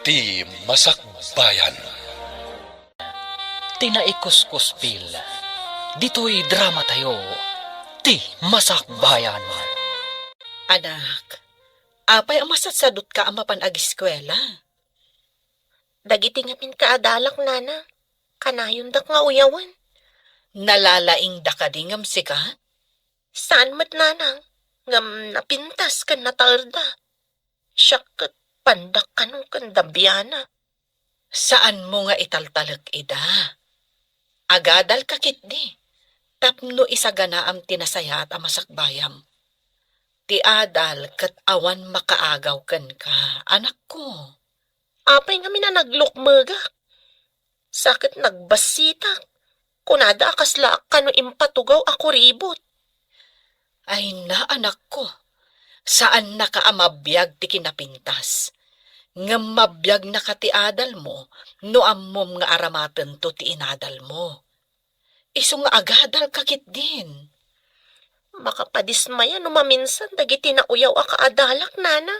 Ti Masakbayan. Tinaikuskuspil. Dito'y drama tayo. Ti Masakbayan. Anak, apay ang masatsadot ka ang mapanag-eskwela. Dagiti ngamin kaadalak, nana. Kanayon dak nga uyawan. Nalalaing da ka dingam sika? Saan mat, nanang? Ngam napintas kan natarda. Siyakat pandak kanong kandabiyana. Saan mo nga italtalag ida? Agadal kakit di. Tapno isagana am tinasayat ang masakbayam. Ti adal kat awan makaagaw kan ka, anak ko. Apay nga na naglukmaga. Sakit nagbasitak. Kunada akasla kano impatugaw ako ribot. Ay na, anak ko. Saan nakaamabiyag ti kinapintas? Nga mabiyag na ka ti adal mo, no ammom nga aramaten to ti inadal mo. Iso nga agadal kakit din. Makapadismaya no maminsan dagiti na uyaw a kaadalak, nana.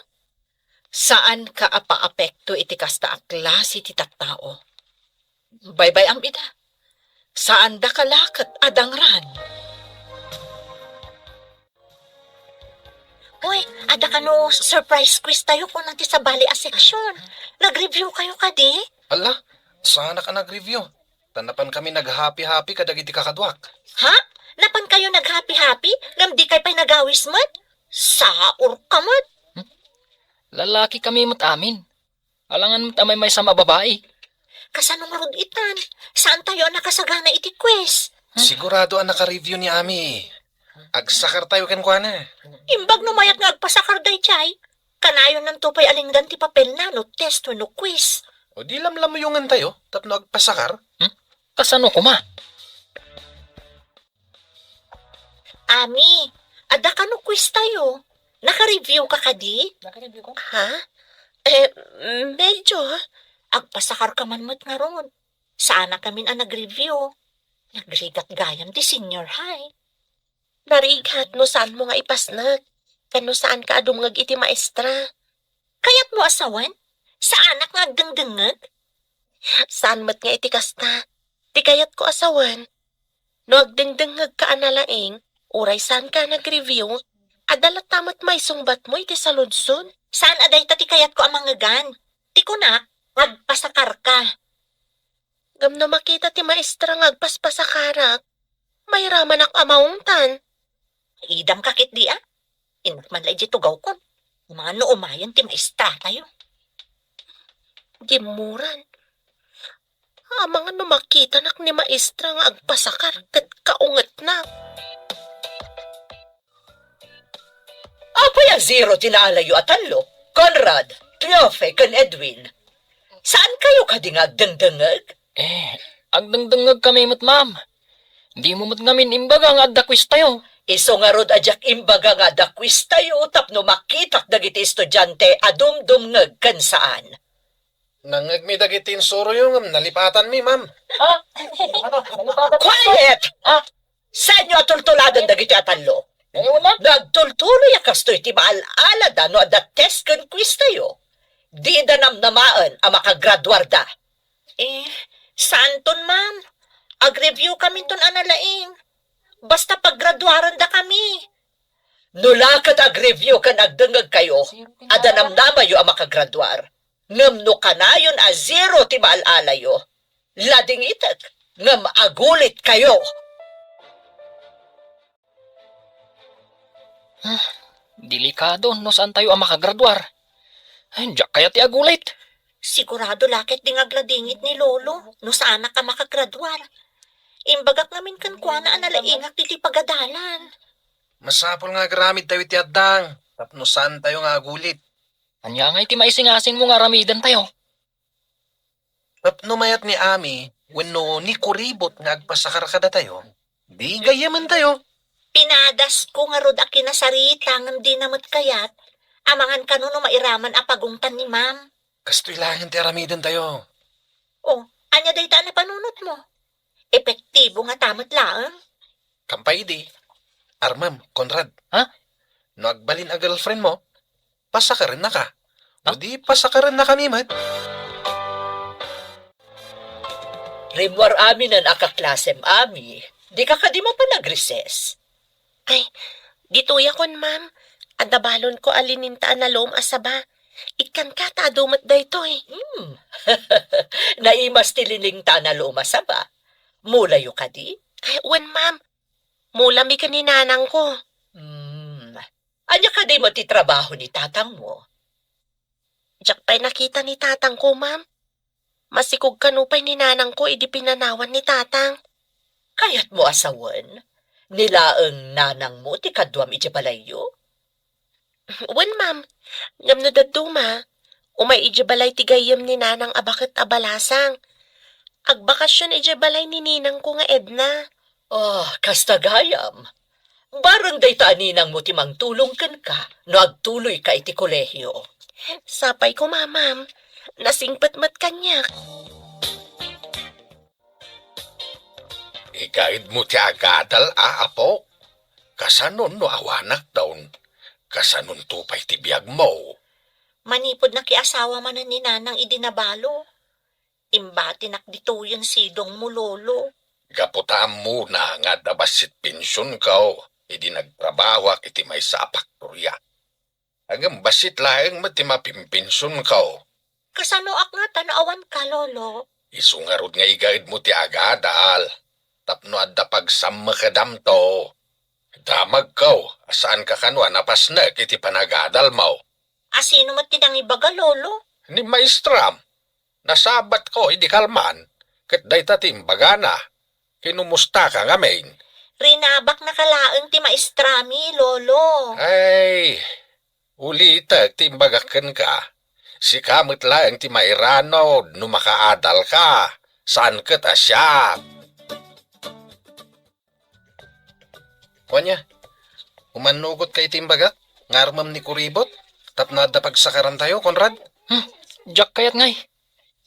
Saan ka apa-apekto iti kasta a klase ti tattao? Baybay am ida. Saan da kalakat adangran? Uy, ada ka no surprise quiz tayo kung nanti sa bali a section. Nag-review kayo ka di? Ala, sana ka nag-review. Tanapan kami nag-happy-happy kadagiti kakadwak. Ha? Napan kayo nag-happy-happy? Ngam di kay pa'y nagawis mat? Saur ka mat? Lalaki kami mat amin. Alangan mat amay may sama babae. Kasanong rod itan? Saan tayo nakasagana iti quiz? Sigurado ang naka-review ni Ami. Agsakar tayo ken kuana. Imbag no mayat nga agpasakar day chay. Kanayon ng tupay alinggan ti papel na no testo no quiz. O di lamlamuyungan tayo, tapno agpasakar. Kasano ko ma? Ami, ada ka no quiz tayo. Naka-review ka di? Nakareview ko. Ha? Medyo. Agpasakar ka man mat nga ron. Sana kami ang nag-review. Nagrigat gayam ti senior high. Narigat no saan mo nga ipasnag. Kano saan ka adumngag iti maestra. Kayat mo asawan? Sa anak nga agdengdengag? Saan mat nga iti kasta? Ti kayat ko asawan. No agdengdengag ka analaing, uray saan ka nag-review, adalat tamat may sungbat mo iti saludsod. Saan aday ti kayat ko amangagan? Ti kunak, agpasakar ka. Gam na makita ti maestra nga agpaspasakarak, may raman ak amaungtan. Idam kakit di ah. Inak man lahi tugaw ko. Mga umayan ti maestra tayo. Gimuran. Mga no makita nak ni maestra nga agpasakar kat kaungat na. Apo yung zero tinaalayo at talo? Conrad, Triofe, kan Edwin. Saan kayo kadingag dengdengag? Agdangdangag kami mat ma'am. Di mo mat ngamin imbaga nga adda quiz tayo. Iso nga rod adyak imbaga nga dakwis tayo tapno makitak dagiti estudyante adumdumngag kan saan. Nangagmi dagiti insuro yung nalipatan mi, ma'am. Quiet! Saan nyo atultuladan dagiti atalo? Nagtultuloy akastoy ti maalala no ada test kan quiz tayo. Di da namnamaan ang makagraduar da. Saan ton, ma'am? Ag-review kami ton analaing. Basta paggraduaran da kami. Nulakat ag-review ka nagdengag kayo, ada namnamayo ang makagraduar. Ngam no kanayon a zero ti maalalayo. Lading itak, ngam agulit kayo. Delikado no saan tayo ang makagraduar. Diyak kaya ti agulit. Sigurado lakit ding agladingit ni Lolo no saan ka makagraduar. Imbagak namin kan kuana analaingak ti pagadalan. Masapol nga gramid tayo iti addang. Tapno saan tayo nga agulit. Anya nga iti maisingasin mo nga ramidan tayo. Tapno mayat ni Ami, wenno ni kuribot nga agpasakar kada tayo. Di gayaman tayo. Pinadas ko nga rod aki nasarita ngam di namat kayat. Amangan kanuno mairaman apagungtan ni ma'am. Kastoy lang ti aramidan tayo. Oh, anya day na panunot mo. Epektibo nga tamat lang. Kampay di. Armam, Conrad. Ha? No agbalin a girlfriend mo, pasakaran na ka. O di pasakaran na kami, mad. Rimwar amin ang akaklasem ami. Di ka kadima pa nag-recess. Ay, dituya kon, ma'am. Adabalon ko alinintaan na loom asaba. Ikan ka tadumat da ito eh. Naimas tililing ta na lumasa ba? Mulayo ka di? Ay, wan, ma'am. Mula mi ka ni nanang ko. Anya ka di mo ti trabaho ni tatang mo? Diyak pa'y nakita ni tatang ko, ma'am. Masikog kanupay ni nanang ko, idi pinanawan ni tatang. Kaya't mo asawan? Nilaang nanang mo ti kadwam iti balayo? Wan, ma'am. Ngam no daduma. Umay ijabalay ti gayam ni nanang abakit abalasang. Agbakasyon ijabalay ni ninang ko nga Edna. Kasta gayam. Barang day taaninang mo ti mangtulong ka, no agtuloy ka iti kolehyo. Sapay ko, ma'am. Nasingpatmat kanyak. Ikaid mo ti agadal, apo. Kasanon no awanak daun. Kasanon tupay ti biyag mo. Manipod na kiasawa man ni nanang idinabalo. Imbati nakdito yung sidong mo, lolo. Gaputaan mo na nga dabasit pensyon kao. Idi nagtrabawak iti may sa paktorya. Agam basit laeng mati mapimpensyon kao. Kasano ak nga tanawan ka, lolo? Isungarod nga igaid mo ti agadal. Tapno adda pagsama ka damto. Damag kao, asaan ka kanwa napasnek iti panagadal mo. Asino mat tinang ibaga, lolo? Ni maestram, nasabat ko idi kalman. Kat day tatimbaga na. Kinumusta ka ngamin. Rinabak na kalaang ti maestrami, lolo. Ay, ulita timbagakan ka. Si kamot lang ti mairanod no makaadal ka. Saan ka ta siya? Wanya, umanugot kay timbagak, ngarmam ni kuribot, tapnada pagsakaran tayo, Conrad? Jack kayat ngay.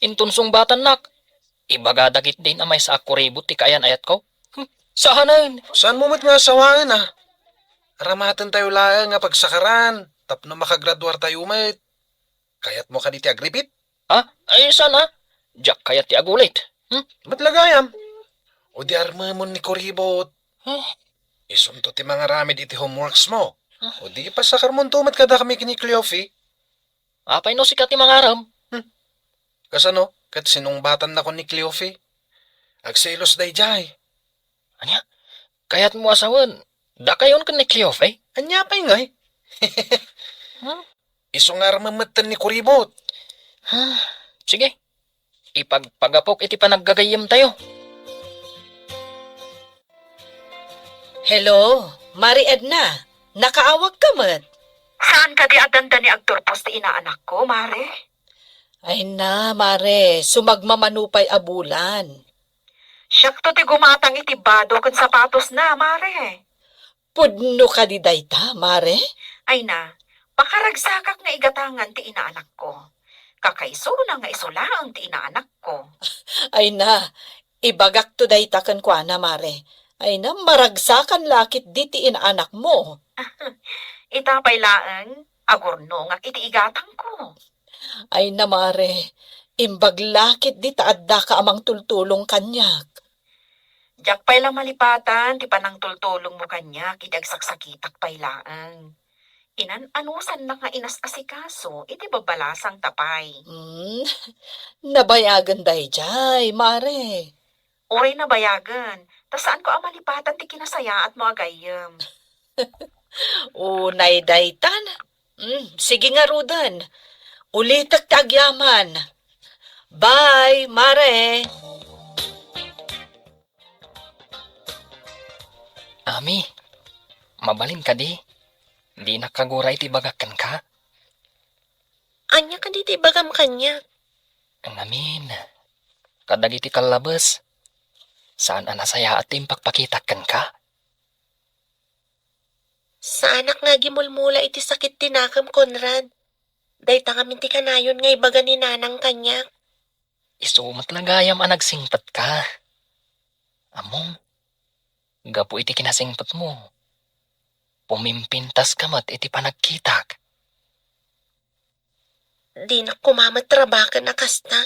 Intunsong batan nak. Ibagadakit din amay sa akuribot ti kayan ayat ko. Sahanan. Saan mo mat nga sawaan ah? Aramatan tayo lang nga pagsakaran, tapno makagraduar tayo met. Kayat mo ka di ti agripit? Ay sana. Jack kayat ti agulit. Matlagayam. O di armamon ni kuribot. Huh? Isunto ti mga ramid iti homeworks mo. O di pasakar mo tumat kada kami kini Cleofi. Apay no sikat ti mangaram. Kasano? Kat sinungbatan na ko ni Cleofi. Agselos day jay. Anya? Kayat mo asawan. Da kayon ka ni Cleof eh. Anya pa ngay. Isungar mamatan ni kuribot. Sige. Ipagpagapok iti panaggagayam tayo. Hello, Mari Edna. Nakaawag ka mat. Saan ka di adanda ni agturpos ti inaanak ko, Mare? Ay na, Mare. Sumagmamanupay abulan. Siyak to ti gumatang itibado kan sapatos na, Mare. Pudno ka di dayta, Mare. Ay na, pakaragsakak nga igatangan ti inaanak ko. Kakaiso na nga isulaang ti inaanak ko. Ay na, ibagak to dayta kan kwa na, Mare. Ay na, maragsakan lakit di ti inaanak mo. Itapay laang, agurno nga iti igatang ko. Ay na, Mare. Imbaglakit di taadda ka amang tultulong kanyak. Diyak pay lang malipatan, ti panang tultulong mo kanya, kidagsaksakitak pay laang. Inan-anusan na nga inas asikaso, iti babalasang tapay. Nabayagan day jay, Mare. Oray na bayagan, tas saan ko ang malipatan ti kinasaya at mo agayam. Unay daytan. Sige nga, Rudan. Ulitak tagyaman. Bye, Mare. Ami, mabalin ka di. Di nakaguray ti bagakan ka. Anya ka diti bagam kanya. Ang amin. Kadagiti kalabas. Saan anasaya at impagpakitakan ka? Sa anak nga gimulmula iti sakit tinakam, Conrad. Dayta kami ti kanayon nga ibaga ni nanang kanya. Isumat lagayam ang nagsingpat ka. Among, gapu iti kinasingpat mo. Pumimpintas ka mat iti panagkitak. Di na kumamatrabakan na kasta.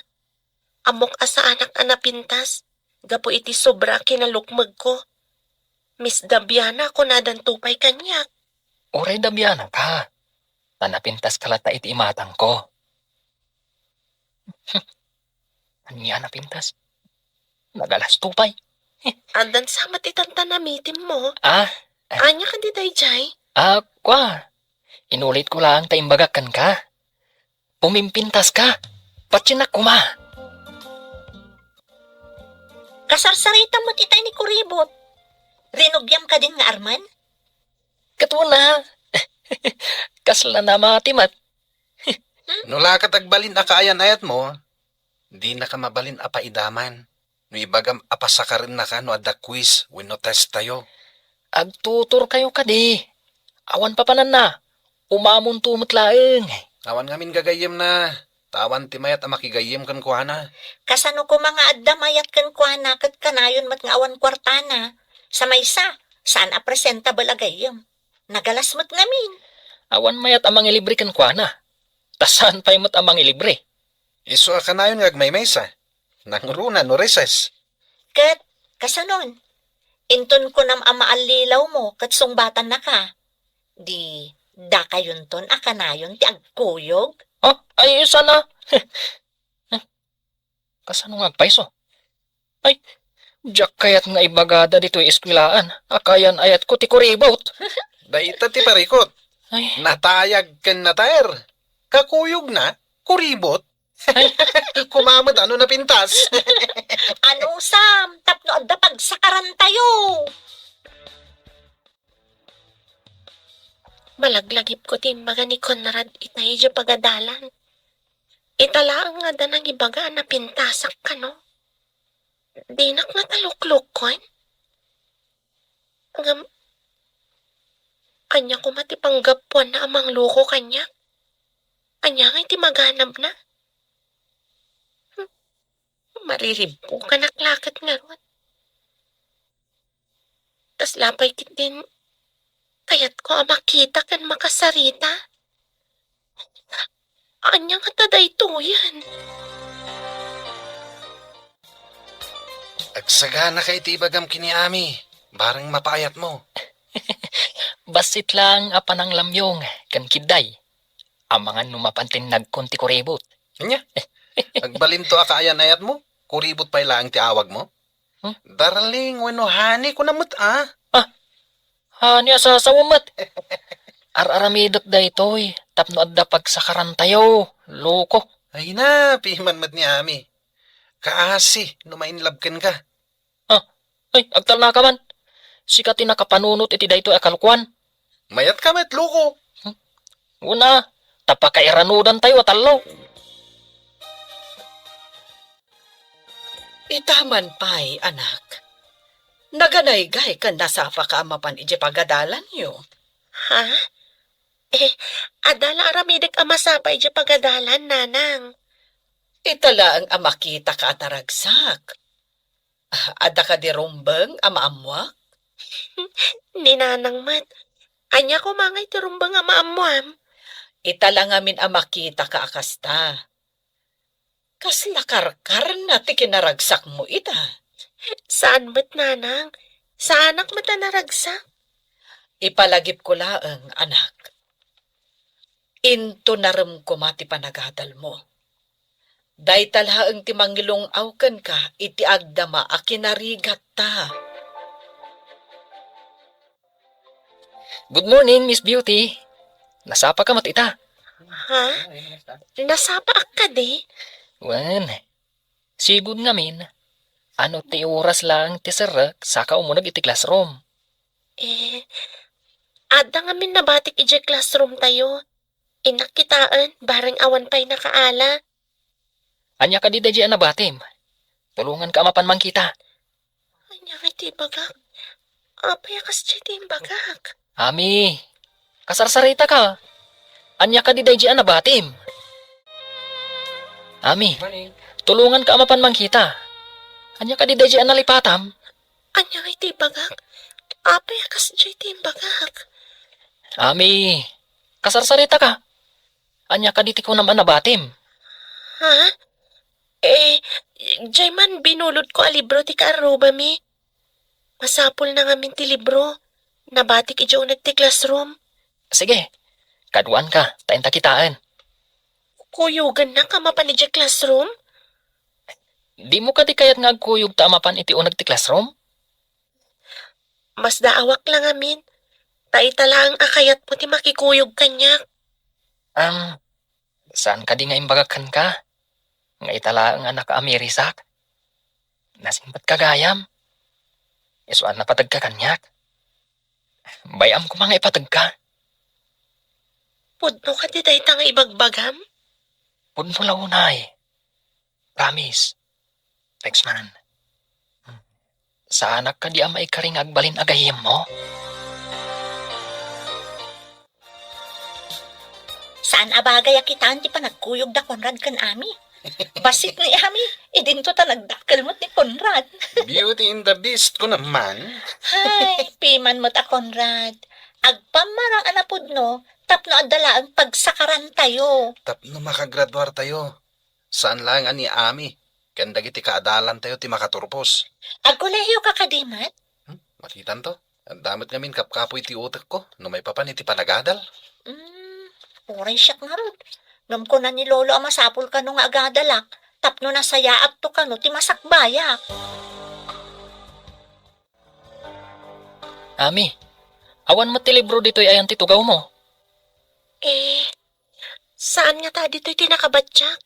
Amok asa anak anapintas. Gapo iti sobra kinalukmag ko. Miss Dabiana ko nadan tupay kanyak. Oray dabyanan ka. Tanapintas kalata iti imatang ko. Anya napintas? Nagalas tupay. Adan samat itantanamitin mo. Ah, Anya ka di dayjay? kwa. Inulit ko lang taimbagakan ka. Pumimpintas ka. Patsinak kuma. Kasarsarita mo't itay ni Kuribot. Rinugyam ka din nga Arman? Katuna. Kasla na matimat. Nula ka tagbalin akaayan ayat mo, di na ka mabalin apaidaman. No ibagam apasakarin na ka no adda quiz wenno test tayo. Agtutur kayo kadi. Awan pa panan na. Umamon tumot laeng. Awan ngamin gagayem na. Tawan ti mayat a makigayem kan kuana. Kasano ko mga adda mayat kan kuana kat kanayon mat nga awan kwartana. Sa maysa, saan a presentable agayam? Nagalas mo't ngamin. Awan mayat amang ilibre kan kwa na. Tasan pa'y mo't amang ilibre. Iso ka na yun ngagmaymaysa. Nangruna no reses. Kat, kasanon? Inton ko nam amaalilaw mo kat sungbatan na ka. Di, da kayon ton akanayon ti agkuyog. Oh, ay isa na. Kasano nga agpaiso? Ay, diyak kayat nga ibagada dito eskwilaan. Akayan ayat ko ti kuribot. Daita ti parikot. Ay, Natayag ken nataer. Kakuyog na, kuribot. Kumamad ano na pintas. Ano Sam? Tapno adda pagsakaran tayo. Malaglagip ko timbaga ni Conrad itay dya pagadalan. Italaang nga da nang ibaga na pintasak ka no. Dinak na taluklok kon. Ngam, anya ko matipanggapuan na amang loko kanya. Anya nga iti maganap na. Mariribo ka naklakat nga ron. Tas lapay kit din, kayat ko makita kan makasarita. Anya nga taday to yan. Agsagana kay ti ibagam kini ami. Barang mapayat mo. basit lang apanang lamyong kan kiday. Amangan numapantin nagkunti kuribot. Anya? Agbalin to akaayan ayat mo. Kuribot pa lang ti awag mo. Darling, wano hani ko namut ah. Hani asa sawamat. Ar-aramidot da ito'y. Tapno adda pagsakaran tayo. Loko. Ay na, piman mat ni ami. Kaasi, numainlabken ka. Ay, agtal na ka man. Sikati nakapanunot iti da ito'y akalkuan. Mayat ka met, loko. Una, tapakairanudan tayo atalaw. Itaman pa'y, anak. Naganaygay kan nasapa ka amapan ije pagadalan yo. Ha? Adala aramidik amasapay dya pagadalan, nanang. Itala ang amakita ka ataragsak. Ada ka di rumbeng amaamwak? Ni nanang mat. Anya ko mangay tirumbang amaamuam. Itala ngamin amakita ka akasta. Kas nakarkar na ti kinaragsak mo ita. Saan mat, nanang? Sa anak mat na naragsak? Ipalagip ko laang, anak. Into naram ko mati panagadal mo. Day talhaang ti mangilong awkan ka, iti agdama a kinarigat ta. Good morning, Miss Beauty. Nasapa ka matita. Ha? Nasapa ak ka di? Wan, sigud ngamin. Ano ti oras lang ti serak saka umunag iti classroom. Ada nga min nabatik ije classroom tayo. Inakitaan, bareng awan pa'y nakaala. Anya ka di da na batim. Tulungan ka mapan man kita. Anya nga iti bagak. Apay akas iti bagak. Ami, kasarsarita ka. Anya ka di da na batim. Ami, tulungan ka mapan man kita. Anya ka di da nalipatam. Anya nga iti bagak. Apay akas iti bagak. Ami, kasarsarita ka. Anya ka di ko naman nabatim. Ha? Jay man, binulod ko a libro ti kaaruba mi. Masapol na ngamin ti libro. Nabatik ijo nagti classroom. Sige, kaduan ka, tayo kitaan. Kuyugan na ka mapan iti classroom? Di mo ka di kayat nga agkuyog tamapan iti unag ti classroom? Mas daawak lang amin. Taitala ang akayat mo ti makikuyog kanyak. Saan ka di nga imbagakan ka? Nga itala ang anak Amerisak. Nasimpat ka gayam. Isuan na patag ka kanyak. Bayam ko mga ipatag ka. Pudno ka di dayta nga ibagbagam? Pudno launay. Promise. Thanks man. Sa anak ka di ama ikaring agbalin agayim mo? Saan abagay akitaan ti panagkuyog da Conrad kan ami? Basit ni ami, idinto ta nagdakkel mo't ni Conrad. Beauty and the Beast ko naman. Hay, piman mo't a Conrad. Agpamarang anapod no, tapno adala ang pagsakaran tayo. Tapno makagraduar tayo. Saan lang ani Ami? Kanda giti kaadalan tayo ti makaturpos. Agkolehiyo ka kadimat? Makitan to. Ang damit ngamin kapkapoy ti utak ko. No may papan iti panagadal. Oray siyak nga rod. Ngam ko na ni Lolo ang masapul ka nung agadalak, tapno na sayaap to ka no, ti masakbayak. Ami, awan mo ti libro dito'y ayan ti tugaw mo. Saan nga ta dito'y tinakabatyak?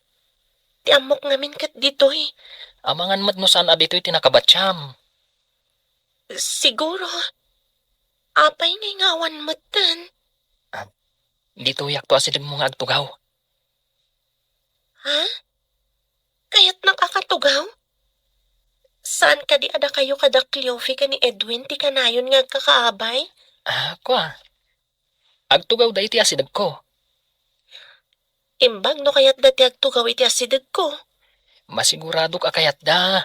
Ti amok ngamin kat dito'y. Amangan mat no saan a dito'y tinakabatsyam. Siguro, apay nga ngawan mo tan. Dito yak to asidag mo nga agtugaw. Ha? Kaya't nakakatugaw? Saan ka di ada kayo kada Cleofi ka ni Edwin ti kanayon nga kakaabay? Kwa. Agtugaw da iti asidag ko. Imbag no kaya't dati agtugaw iti asidag ko. Masigurado ka kayat da.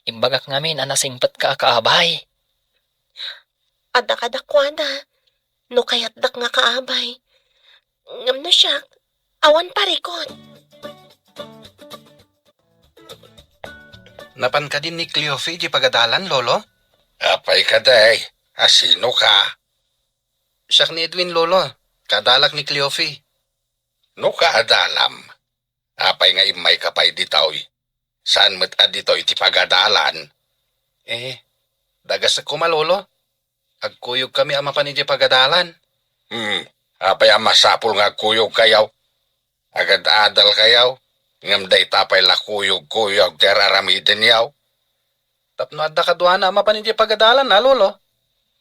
Imbagak ngamin anasingpat ka kaabay. Ada kadakwada. No kaya't dak nga kaabay. Ngam na siya, awan parikot. Napan ka din ni Cleofi di pagadalan, Lolo? Apay ka day. Asino ka? Siya ni Edwin, Lolo. Kadalak ni Cleofi. No kaadalam. Apay nga imay kapay ditaw. Saan mo't adito iti pagadalan? Dagas ako malolo. Agkuyog kami ama pa ni di pagadalan. Apay ang masapul nga kuyog kayaw. Agad adal kayaw. Ngam day tapay la kuyog-kuyog teraramidin yaw. Tapno adda kadwana ama pa ni di pagadalan na, Lolo.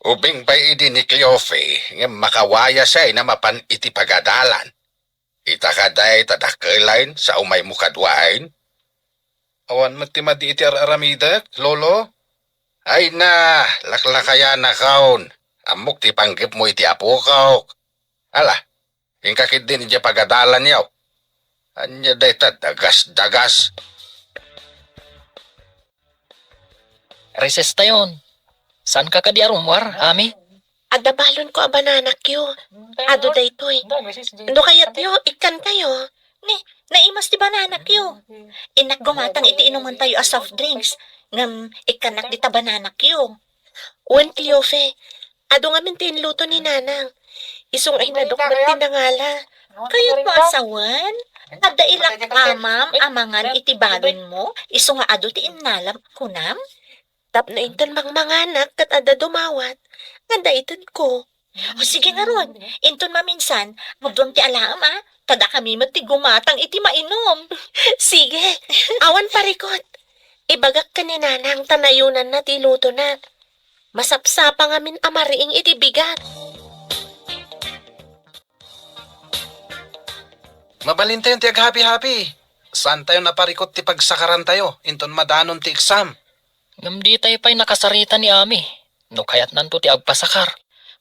Ubing pa'y idi ni Cleofe, ngam makawaya siya na mapan iti pagadalan. Itakaday tadakailain sa umay mukadwain. Awan matimadi iti aramidak, Lolo. Ay na, laklakaya na kaon. Amok ti panggip mo iti apo kaw. Ala, ingkakid din iti pagadalan yaw. Anya day dagas-dagas. Recess tayon. Saan ka kadi arumwar, Ami? Ada balon ko a banana kyo. Ado daytoy. No kaya't yo, ikan kayo. Naimas di banana kyo. Inak gumatang iti inuman tayo a soft drinks. Ngam ikanak di ta banana kyo. Wan Cleofe, ado nga mintinluto ni Nanang. Isong ay nadok man tinangala. Kayo po asawan? Ada ilak amam amangan iti balon mo? Iso nga ado ti inalam kunam? Tap na intan mang manganak kat ada dumawat. Nganda itad ko. O sige nga ron, inton maminsan, magdum ti alaam tada kami mati gumatang iti mainom. Sige, awan parikot. Ibagak ka ni Nanang tanayunan na ti luto na. Masapsapa ngamin amariing iti bigat. Mabalin tayo ti ag-happy-happy. Saan tayo naparikot ti pagsakaran tayo? Inton madanon ti exam. Ngam di tayo pa'y nakasarita ni Ami. No kayat nanto ti agpasakar.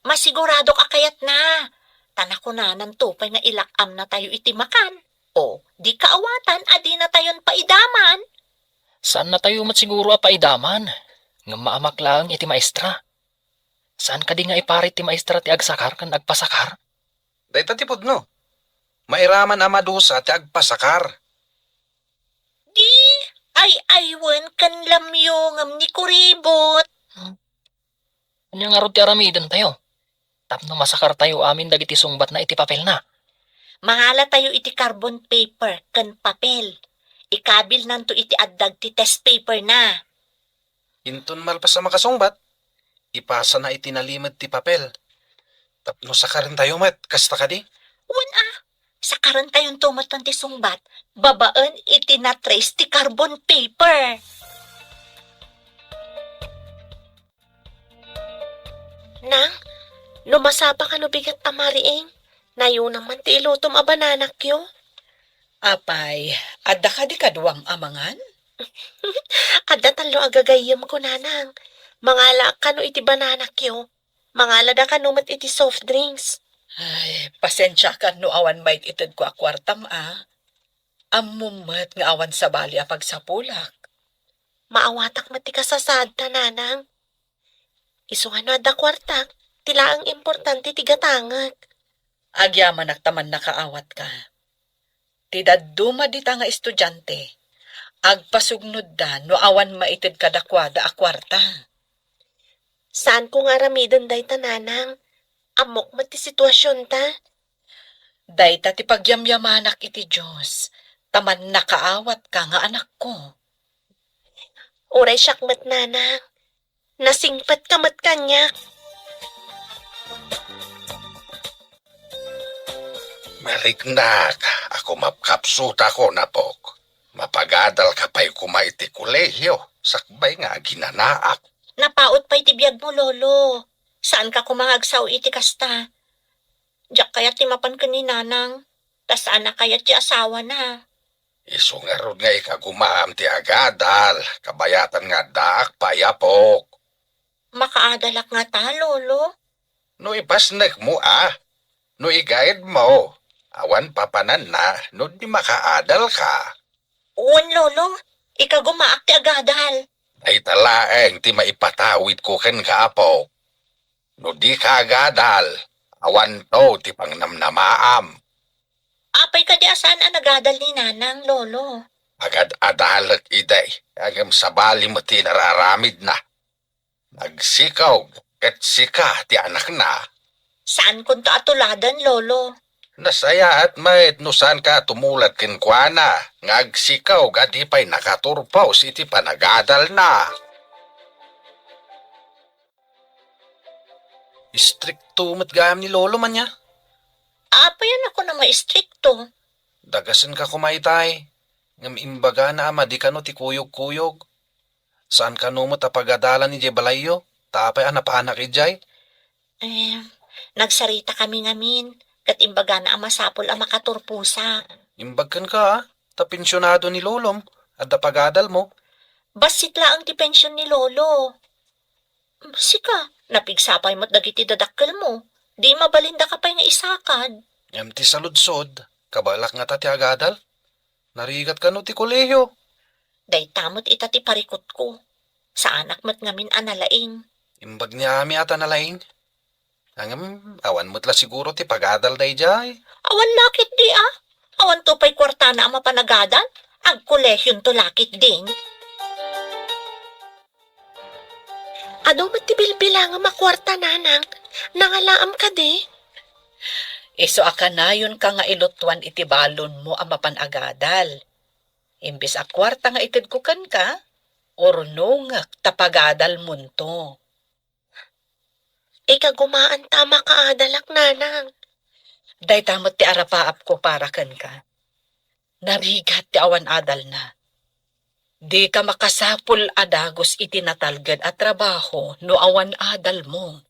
Masigurado ka kayat na. Tanakunanan to pa'y nga ilakam na tayo iti makan. O, di kaawatan, adi na tayon paidaman. Saan na tayo matsiguro a paidaman? Ngam maamak lang iti maestra. Saan ka di nga iparit ti maestra ti agsakar kan agpasakar? Dahita tipod no. Mairaman amadusa ti agpasakar. Di, Ay, aywan kan lamyo ngam ni kuribot. Anya nga ro ti aramidon tayo. Tapno masakar tayo amin dagiti sungbat na iti papel na. Mangala tayo iti carbon paper kan papel. Ikabil nanto iti addag ti test paper na. Inton malpas sa makasungbat, ipasa na itinalimad ti papel. Tapno sakaran tayo met, kasta ka di? Sa karon tayong tumatan ti sungbat, babaan iti na trace ti carbon paper. Nang, lumasapa ka no bigat amariing. Nayo naman ti ilutom a bananak yo. Apay, adda ka di kaduam amangan? Adda talo agagayam ko nanang. Mangala ka no iti bananak yo. Mangala da ka no mat iti soft drinks. Ay, pasensya ka no awan bait ited ko akwartam Amumat nga awan sa bali a pagsapulak. Maawatak mati kasasad ta nanang. Isungan no adda kwartak, tila ang importante ti gatangag. Agyaman naktaman nakaawat ka. Tidaduma dita nga estudyante. Agpasugnod da no awan maited kadakwada a kwarta. Saan ko nga ramidon day ta nanang? Amok mati sitwasyon ta. Dayta ti pagyamyamanak iti Diyos. Taman nakaawat ka nga anak ko. Uray syakmat nanang. Nasingpat ka mat kanyak. Marignak, ako mapkapsut ako na pok. Mapagadal ka pa'y kumaiti kolehiyo, sakbay nga ginanaak. Napaot pa iti biyag mo, lolo. Saan ka kumangagsaw iti kasta? Diyak kaya timapan ka ni nanang. Tas anak kaya ti asawa na. Isungarod nga ikagumaam ti agadal, kabayatan nga daak payapok. Makaadalak nga ta, lolo. No ipasnek mo no i-guide mo. Awan papanan na, no di makaadal ka. Uwan, lolo. Ikagumaak ti agadal. Ay talaeng ti maipatawid ko ken kaapok. No di ka agadal, awan to ti pangnamnamaam. Apay ka di asan ang nagadal ni nanang, lolo. Agad adalat iday, agam sabali mo ti nararamid na. Nagsikaw, ket sika ti anak na. Saan kun ta atuladan, lolo? Nasaya at mait no saan ka tumulat kinkwana, ngagsikaw gadi pa'y nakaturpaw iti panagadal na. Istrikto matgayam ni lolo man niya. Apayan ako na maistrikto. Dagasan ka kumaitay. Ngam imbaga na ama di ka no ti kuyog-kuyog. Saan ka no mo tapagadalan ni Jebalayo? Tapay anapanak ijay. Nagsarita kami ngamin. Kat imbaga na ang masapol ang makaturpusa. Imbagkan ka tapensyonado ni lolom. At pagadal mo. Basit laang ti pensyon ni lolo. Sika, napigsapay mo't dagiti dadakkel mo. Di mabalinda ka pa'y nga isakad. Ngam ti saludsod. Kabalak nga ti agadal. Narigat ka no ti kolehiyo. Day tamot ita ti parikot ko. Sa anak mo't ngamin analaing. Imbag niya ami ata nalaing. Angam, awan mo't la siguro ti pagadal day jay. Awan lakit di Awan to pa'y kwarta na ang mapanagadan. Ag kolehyon to lakit din. Ano mat ti bilbilang ang makwarta nanang? Nangalaam ka di? Iso akanayon ka nga ilutwan iti balon mo ang mapanagadal. Imbis a kwarta nga ited kukan ka, orno nga tapagadal munto. Ikagumaan tama ka adalak nanang. Day tamot ti arapaap ko para kan ka. Narigat ti awan adal na. Di ka makasapul adagos iti natalgad at trabaho no awan adal mo.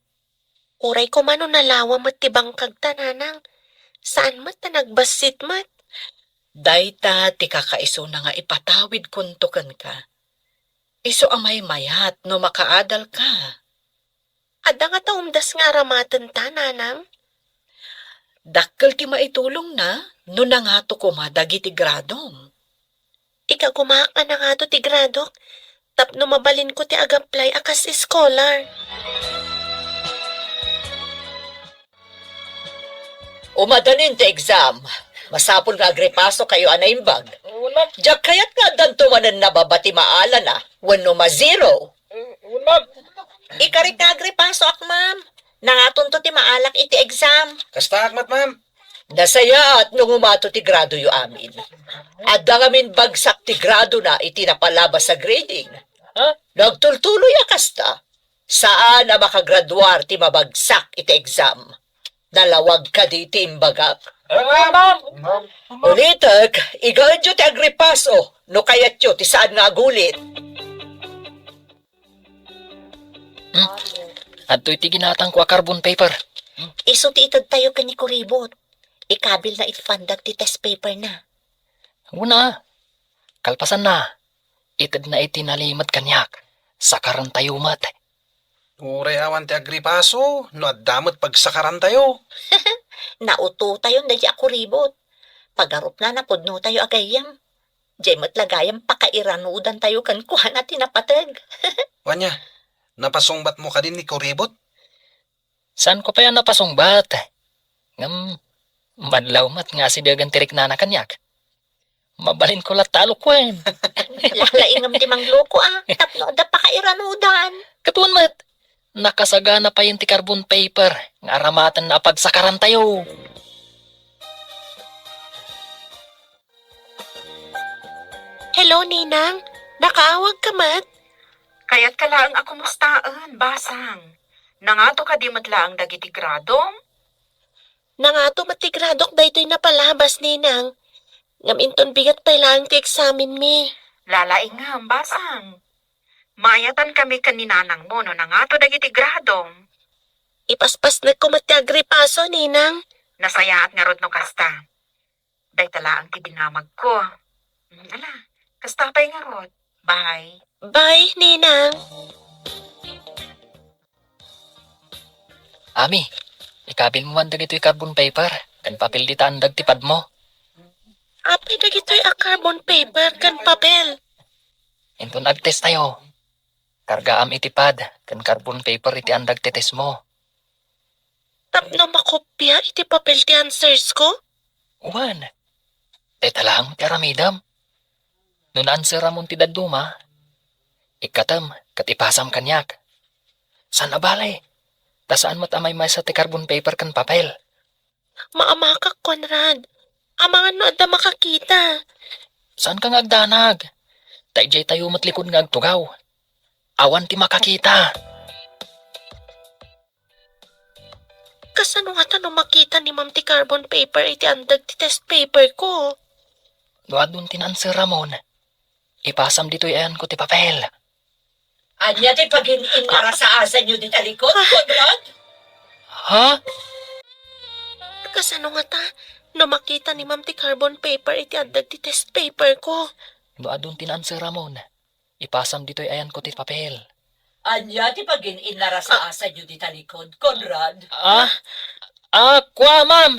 Uray ko mano nalawa mat ti bangkag ta nanang. Saan mat ta nagbasit mat? Dayta ti kakaiso na nga ipatawid kuntukan ka. Iso amay mayat no makaadal ka. Adda nga taumdas nga aramatan ta nanang. Dakkel ti maitulong na no nangato kumadagi ti gradom. Ikagumaak na nga to ti gradok. Tapno mabalin ko ti agaplay akas scholar. Umadanin ti exam. Masapol nga agrepaso kayo anaimbag. Diyak kaya't nga danto manan nababati maalan wano ma-zero. Ikarit nga agripaso ak, ma'am. Nangaton to ti maalak iti exam. Kasta akmat, ma'am. Nasaya at nung umato ti grado yu amin. At dangamin bagsak ti grado na iti napalabas sa grading. Nagtultuloy kasta. Saan na makagraduar ti mabagsak iti exam? Dalawag ka di ti imbagak. Ulitak, igadyo ti agripaso, no kayat yo ti saan nga agulit. At iti ginatang ko a carbon paper. Iso ti itad tayo ka ni kuribot. Ikabil na itfandag ti test paper na. Una, kalpasan na. Itad na iti nalimat kanyak. Sakaran tayo mat. Uray awan ti agripaso, no addamot pagsakaran tayo. Nauto tayo na di ako ribot. Pagarup na napudno tayo agayam. Di matlagayam pakairanudan tayo kan kuha na tinapatag. Wanya, napasungbat mo ka din ni Kuribot? Saan ko pa yan napasungbat? Madlaw mat nga si dagan tirik na kanyak. Mabalin ko latalo kwen. Lalaingam ti mangloko Tapno da pakairanudan. Katuan mat, nakasagana pa yung ti carbon paper. Nga aramatan na pagsakaran tayo. Hello, Ninang. Nakaawag ka, Mat? Kaya't kalaang ako mustaan, basang. Nangato ka di matlaang dagiti gradong? Nangato matigradok da ito'y napalabas, Ninang. Ngaminton bigat pa lang ti examin mi. Lalaing nga, basang. Maayatan kami kaninanang mo no nangato dagiti gradong. Ipaspas na ko mati agripaso, Ninang. Nasayaat nga rod no kasta. Day talaang ti binamag ko. Ala, kasta pa'y nga rod. Bye. Bye, Ninang. Ami, ikabil mo man dagito yung carbon paper. Kan papel di tandag tipad mo. Apay na gito'y a carbon paper kan papel. Ito nag-test tayo. Karga am itipad. Kan carbon paper iti andag tetes mo. Tapno makopya iti papel ti answers ko? Uwan. Teta lang, ti aramidam. Noon answer amon ti daduma. Ikatam, katipasam kanyak. San abalay? Tasaan mo't amay may sa ti carbon paper kan papel. Maamakak, Conrad. Amangan no adda makakita. Saan ka ngagdanag? Taijay tayo matlikod nga agtugaw. Awan ti makakita. Kasano nga tanong makita ni Ma'am ti carbon paper iti andag ti test paper ko? Duadun tinansir Ramon. Ipasam dito ayan ko ti papel. Anya ti pag-in para sa asa nyo di talikod, Conrad? Ha? Kasano nga ta? No makita ni Ma'am ti carbon paper iti andag ti test paper ko. Duadun tinansir Ramon. Ipasam dito ayan ko ti papel. Anya ti pag-in para sa asa nyo di talikod, Conrad? Kwa ma'am.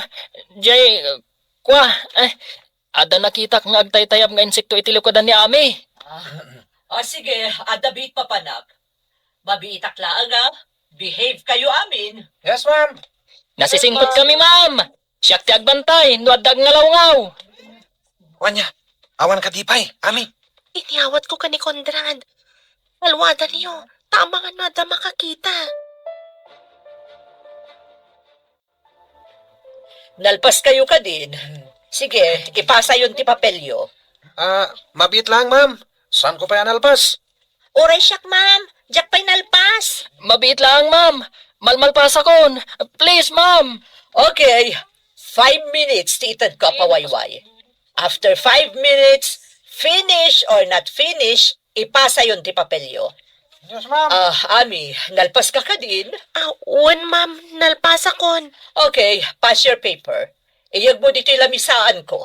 Jay, kwa. Ada nakita kang agtay-tayab nga insekto iti likodan ni Ami. Sige, adabit pa panak. Mabiitak laang behave kayo amin. Yes, ma'am. Nasisingkot kami ma'am. Siyak ti agbantay. Nuadag nga lawngaw. Wanya, awan ka dipay, Ami. Iniawat ko ka ni Conrad. Alwada niyo. Tama nga na da makakita. Nalpas kayo ka din. Sige, ipasa yun ti papelyo. Mabit lang, ma'am. Saan ko pa yan alpas? Oray siyak, Ma'am. Diyak pa'y nalpas. Mabiit lang ma'am. Malmalpasa kon. Please ma'am. Okay, 5 minutes ti itad ko pawayway. After 5 minutes, finish or not finish, ipasa yun ti papelyo. Yes, ma'am. Ami, nalpas ka ka din? Uwan, Ma'am. Nalpasa kon. Okay, pass your paper. Iyag mo dito lamisaan ko.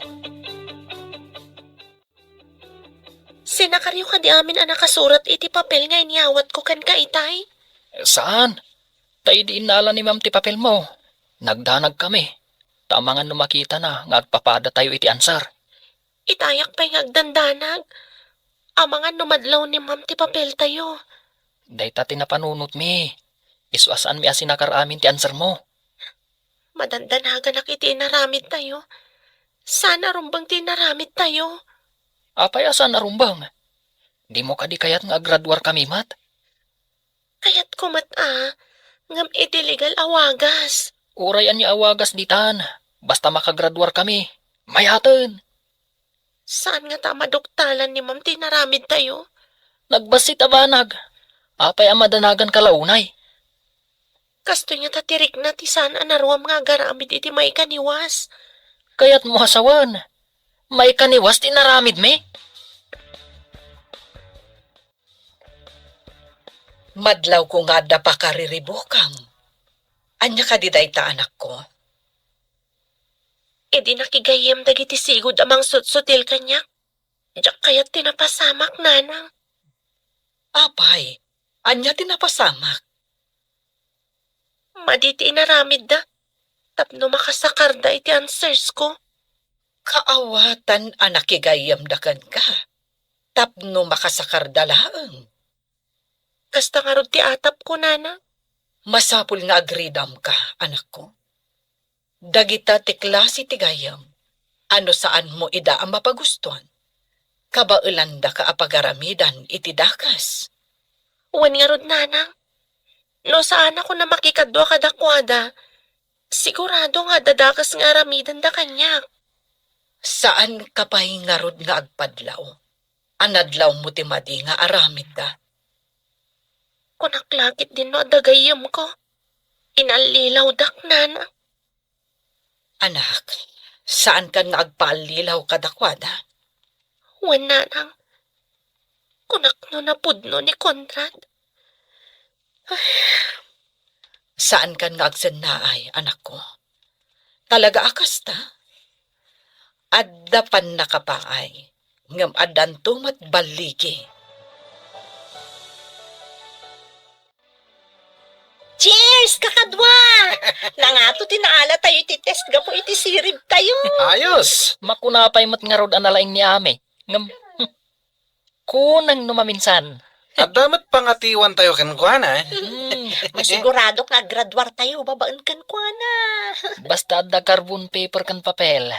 Sinakaryo ka di amin ang nakasurat iti papel nga iniawat ko kan kaitay. Saan? Tayo di inala ni ma'am ti papel mo. Nagdanag kami. Tamangan numakita na ngagpapada tayo iti ansar. Itayak pa'y ngagdandanag. Amangan numadlaw ni Ma'am ti papel tayo. Dayta tinapanunot mi. Iswasan mi asinakar amin ti ansar mo. Madandanagan ak iti inaramid tayo. Sana rumbang ti inaramid tayo. Apay asan arumbang? Di mo kadi kayat nga graduar kami mat? Kaya't kumat ngam iti legal awagas. Urayan niya awagas ditan. Basta makagraduar kami. Mayaten. Saan nga tama doktalan ni ma'am tinaramid tayo? Nagbasit abanag. Apay amadanagan kalaunay. Kasto niya tatirik na ti saan anaruam nga garamid iti may kaniwas. Kaya't mo hasawan. May kaniwas tinaramid me. Madlaw ko nga da pa kariribukam. Anya ka di dayta anak ko? E di nakigayem dagiti sigod amang sutsutil kanya. Diyak kaya't tinapasamak nanang. Apay, anya tinapasamak. Maditi inaramid da. Tapno makasakar da iti answers ko. Kaawatan anak igayamdakan ka. Tapno makasakar dalaang. Kasta nga rod ti atap ko nanang. Masapul nga agridam ka, anak ko. Dagita ti klase ti gayam. Ano saan mo ida ang mapagustuhan? Kabaulanda ka apagaramidan iti dakas. Uwan nga rod nanang. No saan ako na makikadwa kadakwada. Sigurado nga dadakas nga aramidan da kanyak. Saan ka pa hingarod nga agpadlaw? Anadlaw mo ti madi nga aramid da. Kunaklakit din no adagayam ko. Inalilaw dak nanang. Anak, saan ka nga agpaalilaw kadakwada? Uwan nanang. Kunakno na pudno ni Conrad. Saan ka nga agsannaay, anak ko? Talaga akas ta? Adda pan nakapaay, ngam adan tumat baligi. Cheers, kakadwa! Nangato tinaala tayo iti test gapo iti sirib tayo. Ayos! Makunapay mat nga rod analaing ni ame. Ngam, kunang numaminsan. At damat pangatiwan tayo kenkwana. Masigurado nga graduar tayo, babaan kan kwa na. Basta adda carbon paper kan papel.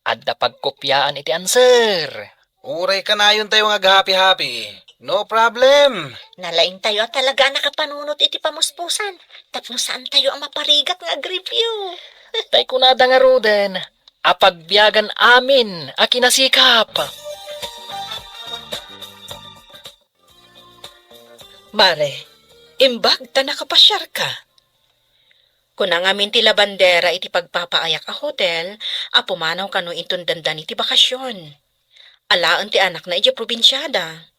Adda pagkopyaan iti answer. Uray ka na yun tayo nga happy-happy. No problem. Nalaing tayo at talaga nakapanunot iti pamuspusan. Tapno saan tayo ang maparigat nga review. Tay kunada nga roden. Apagbiyagan amin a kinasikap. Mare, imbag ta nakapasyar ka. Kunang amin ti labandera iti pagpapaayak a hotel, pumanaw kano itong dandan iti bakasyon. Alaan ti anak na iti probinsyada.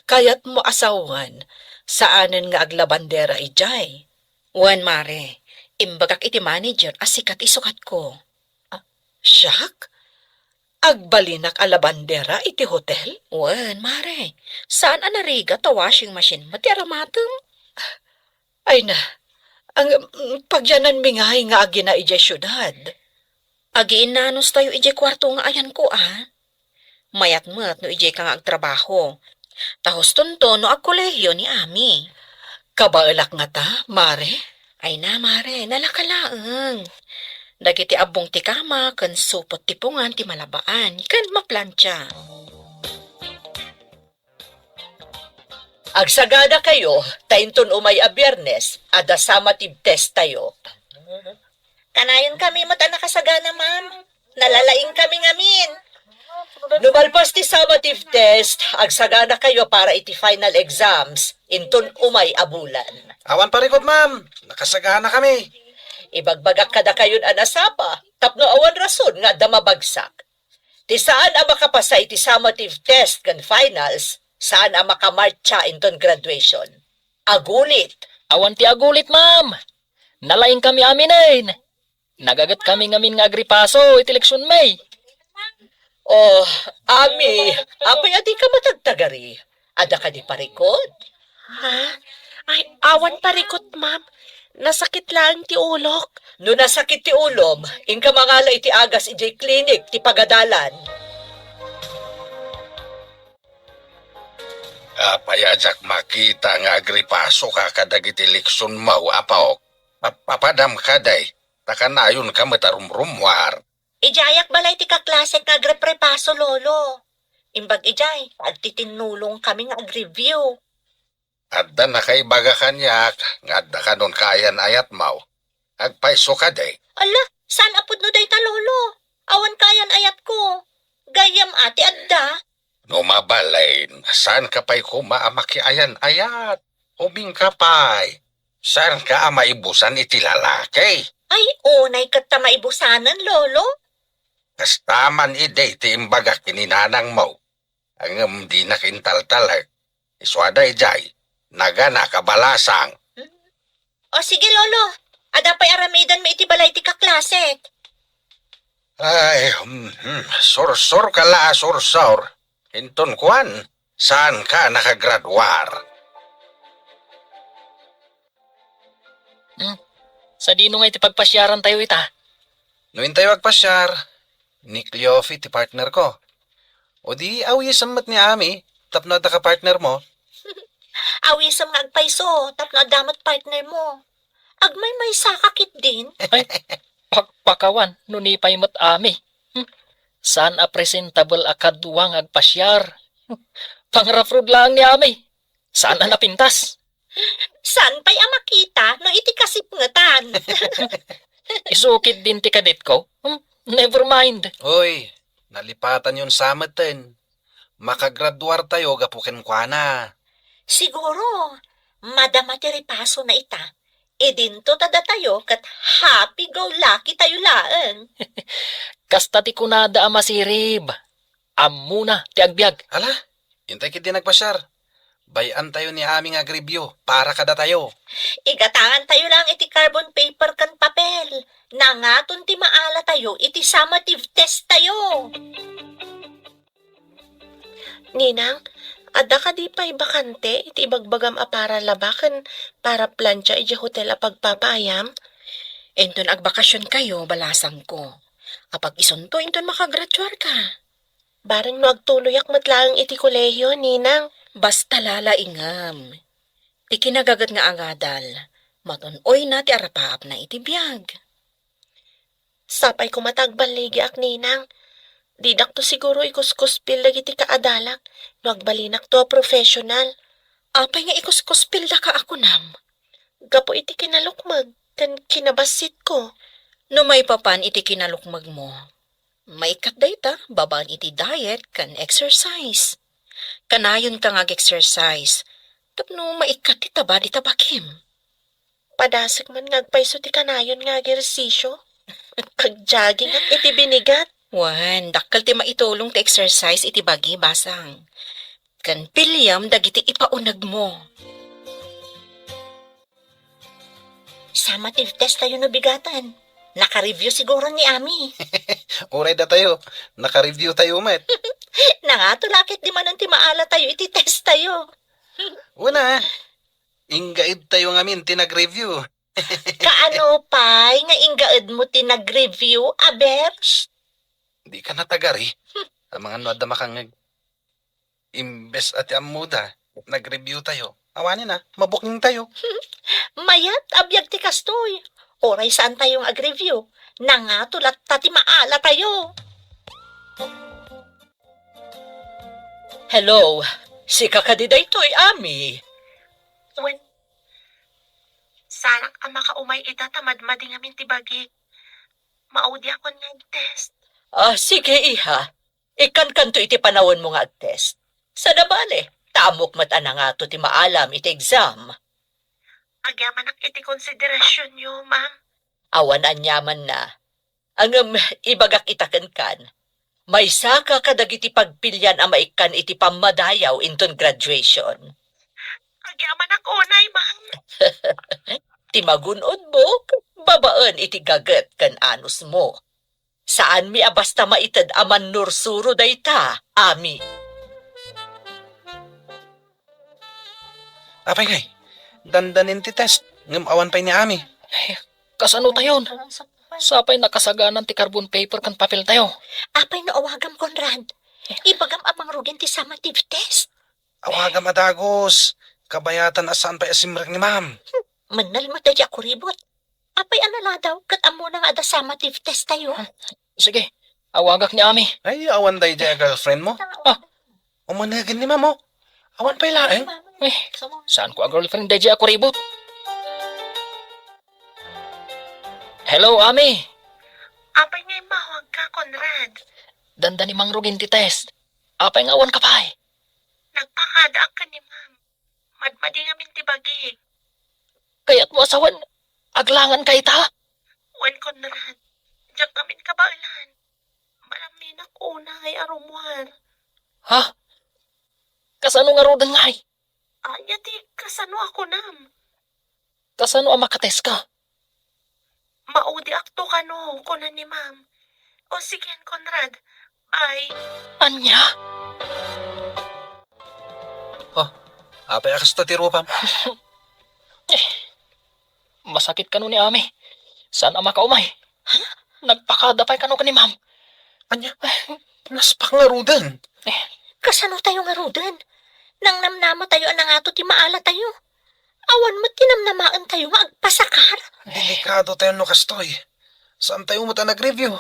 Kayat mo asawan, saanen nga aglabandera ijay. Wan mare, imbagak iti manager asikat isukat ko. Siyak? Agbalinak alabandera iti hotel? Wan mare, saan anariga ta washing machine mati aramatem? Ay na, ang pagyanan mingay nga agi na ijay syudad. Agiin nanos tayo ijay kwarto nga ayan ko Mayat mat no ijay ka nga agtrabaho. Tahos tonto no agkolehiyo ni Ami. Kabaelak nga ta, mare? Ay na mare, nalakalaeng. Dagiti abong ti kama, kan supot ti pungan ti malabaan, kan maplantya. Agsagada kayo, tainton umay a Biyernes, ada summative test tayo. Kanayon kami mata nakasagana, ma'am. Nalalaing kami ngamin. Numalpas ti summative test, agsagada kayo para iti final exams, inton umay abulan. Awan parikot, ma'am. Nakasagahan na kami. Ibagbagak kada kayon anasapa, tapno awan rason nga damabagsak. Ti saan ang makapasa iti summative test kan finals, saan ang makamarcha inton graduation. Agulit. Awan ti agulit, ma'am. Nalaing kami aminin. Nagagat kami ngamin nga agripaso iti leksyon may. Oh, Ami, apay adi ka matagtagari. Ada ka di parikod. Ha? Ay, awan parikot, ma'am. Nasakit lang ti ulok. No nasakit ti ulom, inka mangala iti agas iti clinic ti pagadalan. Apayajak makita nga agripaso ka kadagiti leksyon mau apaok. Papadam kaday, takanayon ka matarumrumwar. Ijayak balay ti kaklase nga agreprepaso, lolo. Imbag ijay, agtitinulong kami nga ag-review. Adda na kay baga kanyak, nga adda ka nun kayan ayat mau. Agpaiso ka day. Ala, saan apod no day ta, lolo? Awan kayan ayat ko. Gayam ati adda. Numabalain, saan ka pa'y kumaamaki ayan ayat? Uming ka pa'y. Saan ka maibusan iti lalaki? Ay, unay kat ta maibusanan, lolo. Kastaman ide ti imbaga kininanang mo. Ang di nakintaltalag. Iswada ijay. Naga nakabalasang. O sige, lolo. Ada pa'y aramidan may iti balay ti kaklasek. Ay, sursur ka la, sursur. Hinton kuan, saan ka nakagraduar? Sa dino nga iti pagpasyaran tayo ita. Nuin tayo agpasyar. Ni Cleofi ti partner ko. O di awisan mat ni Ami, tapno da ka partner mo. Awisam nga agpaiso, tapno damat partner mo. Agmay may sakakit din. Ay, pakawan, nunipay mat ami. Saan a presentable a kadwang agpasyar? Pangrafrod lang ni ami. Saan a napintas? Saan pa'y makita no iti kasipngatan? Isukid din ti kadit ko? Never mind. Oy, nalipatan yun sa amaten. Makagraduar tayo gapukin kwa na. Siguro, madama ti ripaso na ita. E dinto tada tayo kat happy go lucky tayo laan. Kasta ti kunada a masirib. Amuna ti agbyag. Hala, hintay kiti nagpasyar. Bayan tayo ni aming agribyo para kada tayo. Igatangan tayo lang iti carbon paper kan papel. Nangaton ti maala tayo iti summative test tayo. Ninang, ada ka di pa'y bakante, iti ibagbagam a para labakan para plancha iti hotel a pagpapaayam? Enton agbakasyon kayo, balasang ko. Apag isunto, enton makagraduar ka. Barang no agtuloyak matlaang iti kolehiyo, Ninang. Basta lalaingam. Ti kinagagat nga agadal. Matunoy na ti arapaap na iti biyag. Sapay ko matagbaligi ak, Ninang. Didak to siguro ikuskuspil dagiti kaadalak, no agbalinak to a professional. Apay nga ikuskuspilda ka ako nam. Gapo iti kinalukmag, kan kinabasit ko. No may papan iti kinalukmag mo. Maikat dayta, babaan iti diet kan exercise. Kanayon ka nga exercise. Tapno maikat ti taba di tabakim. Padasik man ngagpaiso ti kanayon nga egersisyo. Pag-jogging at iti binigat. Wan, dakkel ti maitulong ti exercise iti bagi basang. Kan pilyam dagiti ipaunag mo. Summative test tayo no bigatan. Naka-review siguro ni Ami. Uray da tayo. Naka-review tayo met. Nangatulakit di man ti maala tayo iti test tayo. Una, ingaid tayo ngamin tinag-review. Kaano pa'y nga ingaed mo ti nag-review, aber? Di ka natagari. Ang mga nuwad na makangag. Imbes at amuda, nag-review tayo. Awanin na, mabuking tayo. Mayat, abyag ti kastoy. Oray saan tayong ag-review? Nangatulat ta ti maala tayo. Hello, si kakadiday to'y Ami. Wen, sarak ang makaumay ita tamad-madi ngamin ti bagi. Maudi ako nga test. Sige iha. Ikan to iti panawon mo nga test. Sa nabale, tamok mata na nga to ti maalam iti exam. Agyaman ang iti konsiderasyon nyo, ma'am. Awan anyaman na. Ang ibagak itakan kan. May saka kadagiti pagpilyan ang maikan iti pamadayaw inton graduation. Agyaman ang unay, ma'am. Ti magunod mo, babaan iti gaget kan anus mo. Saan mi abasta maitad aman nursuro dayta, Ami? Apay ngay, dandanin ti test. Ngamawan pa'y ni Ami. Kasano tayon? Sapay nakasaganan ti carbon paper kan papel tayo. Apay no awagam, Conrad. Ibagam amang rugin ti summative test. Awaga madagos. Kabayatan asan pa'y asimrek ni ma'am. Manal matadya ko ribot. Apay anala daw, kat amo na nga ada summative test tayo. Sige, awagak ni Ami. Ay, awan day dya girlfriend mo. Umanagin ni ma'am, oh. Awan pa'y laeng. Eh, saan ko ang girlfriend DJ ako ribot? Hello, Ami. Apay nga'y mahawag ka, Conrad. Danda ni Mang Rugin ti test. Apay nga awan ka pa eh. Nagpakadaak ka ni ma'am. Madmadi nga min tibagi. Kaya't mo asawan, aglangan kay ta. Wen, Conrad. Diyak namin kabailan. Malaminak una ngay arumwar. Ha? Kasano nga rodan nga eh? Yati, kasano ako nam? Kasano ang makates ka? Maudi akto ka no, kunan ni ma'am. O sige, Conrad. Bye. Anya? Apay akas ta tiro, pam. Masakit ka no ni Ami. Saan ang makaumay? Nagpakadapay ka no ka ni ma'am. Anya? Naspak nga rudan. Kasano tayo nga rudan? Nang namnama tayo anang ato ti maala tayo. Awan mo tinamnamaan tayo nga agpasakar. Delikado tayo no kastoy. Saan tayo mo ta nag-review?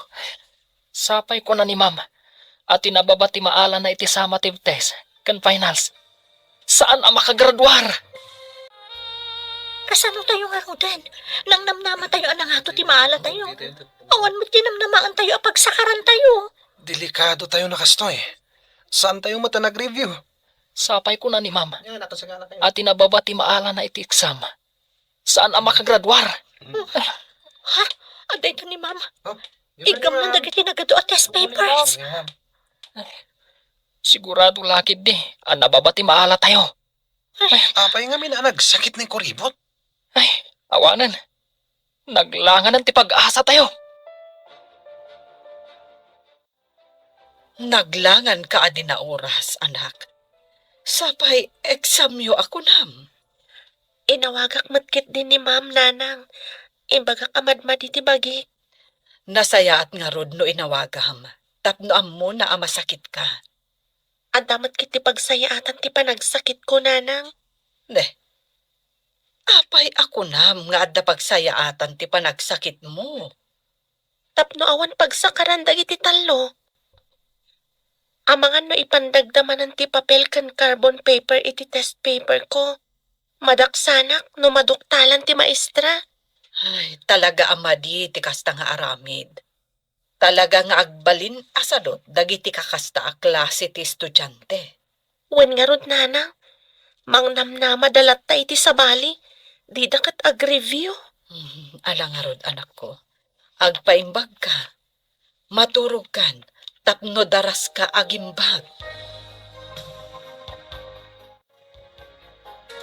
Sapay ko na ni ma'am. At tinababati maala na iti summative test. Kan finals. Saan ang makagraduar? Kasano tayo nga rudan? Nang namnama tayo anang ato ti maala tayo. Awan mo tinamnamaan tayo apagsakaran tayo. Delikado tayo na kastoy. Saan tayo mo ta nag-review? Sapay ko na ni ma'am. At tinababati maala na iti exam. Saan ang makagraduar? Ha? Aday to ni ma'am. Igam na dagiti nagado at test papers. Sigurado lakid di. Ang nababati maala tayo. Apay nga min nagsakit ng kuribot. Ay, awanan. Naglangan ng tipag-asa tayo. Naglangan ka adi na oras, anak. Sapay, examyo ako nam. Inawagak matkit din ni ma'am nanang. Imbagak amadmadi ti bagi. Nasayaat nga rod no inawagam. Tapno ammo na amasakit ka. At damat kit ti pagsayaatan ti panagsakit ko nanang. Ne, apay ako nam nga adda pagsayaatan ti panagsakit mo. Tapno awan pagsakaran dagiti talo. Amangan no ipandagdamanan ti papel kan carbon paper iti test paper ko. Madaksanak no maduktalan ti maestra. Ay, talaga amadi ti kasta nga aramid. Talaga nga agbalin asadot dagiti kakasta a klase ti estudyante. Wen nga rod nanang. Mangnamnama dalat ta iti sabali. Di dakat ag-review. Alang nga rod, anak ko. Agpaimbag ka. Maturog kan. Tapno daras ka agimbag.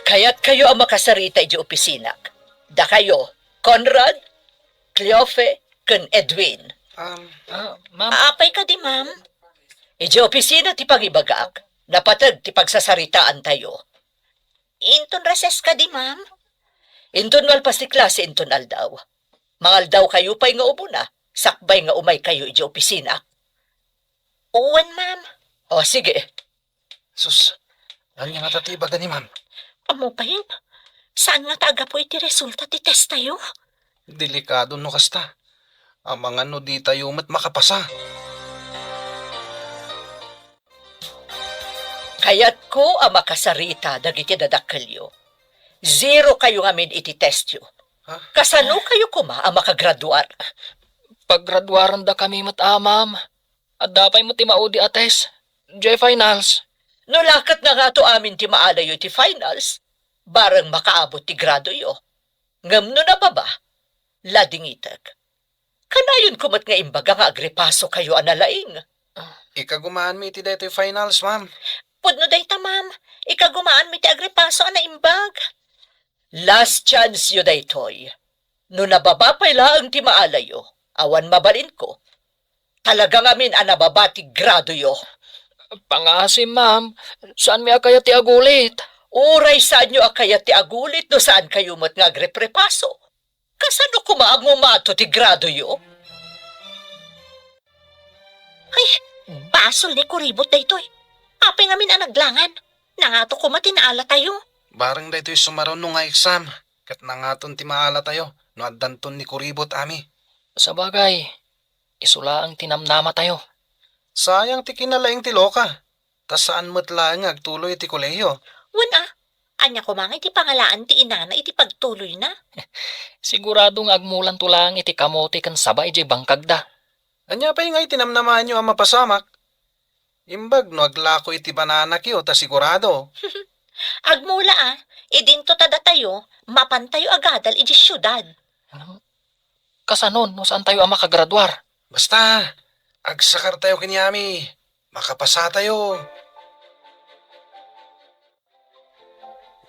Kaya't kayo ang makasarita iti opisina. Da kayo, Conrad, Cleofe, ken Edwin. Ma'am. Aapay ka di ma'am. Iti opisina ti pangibagak. Napatag ti pagsasaritaan tayo. Inton rases ka di ma'am. Inton malpas ti klase inton aldaw. Mangaldaw kayo pa'y nga ubo na. Sakbay nga umay kayo iti opisina. Uwan ma'am. O sige. Sus, anya nga tatibagan ni ma'am. Amo pa yun. Saan nga taga po iti resulta ti test tayo? Delikado no kasta. Amangan no di tayo mat makapasa. Kaya't ko ang makasarita dagiti dadakkelyo. 0 kayo ngamin iti testyo. Ha? Kasano kayo kuma ang makagraduar? Paggraduaran da kami ma'am. At dapay mo ti maudi ates. J-finals. No lakat na nga to amin ti maalayo ti finals, barang makaabot ti grado yo. Ngam no na ba? Ladingitag. Kanayon kumat nga imbaga nga agrepaso kayo analaing. Ikagumaan mi iti daytoy finals, ma'am. Pudno day ta ma'am. Ikagumaan mi ti agripaso na imbag. Last chance yo daytoy. No nababapay laang ti maalayo, awan mabalin ko. Talagang amin ang nababati grado yo. Pangasim, ma'am. Saan mi akaya ti agulit? Uray saan nyo akaya ti agulit no saan kayo mat nga agreprepaso. Kasano kumaang umato ti grado yo? Ay, basol ni kuribot day toy. Apay ngamin ang naglangan. Nangato ko matinaala tayo. Barang daytoy sumaron no nga exam. Kat nangaton ti maala tayo. No addanton ni kuribot ami. Sa bagay, isula ang tinamnama tayo. Sayang ti kinalaing ti loka. Tas saan mo't lang agtuloy iti kolehiyo? Wala. Anya ko mga iti pangalaan ti inana iti pagtuloy na. Siguradong agmulan tulang iti kamote kan sabay iti bangkag da. Anya pa nga itinamnaman nyo ang mapasamak. Imbag no aglako iti bananak yo, ta sigurado. Agmula idinto tada tayo, mapantayo agadal iti syudad. Kasanon, no saan tayo ang makagraduar? Basta, agsakar tayo kinyami. Makapasa tayo.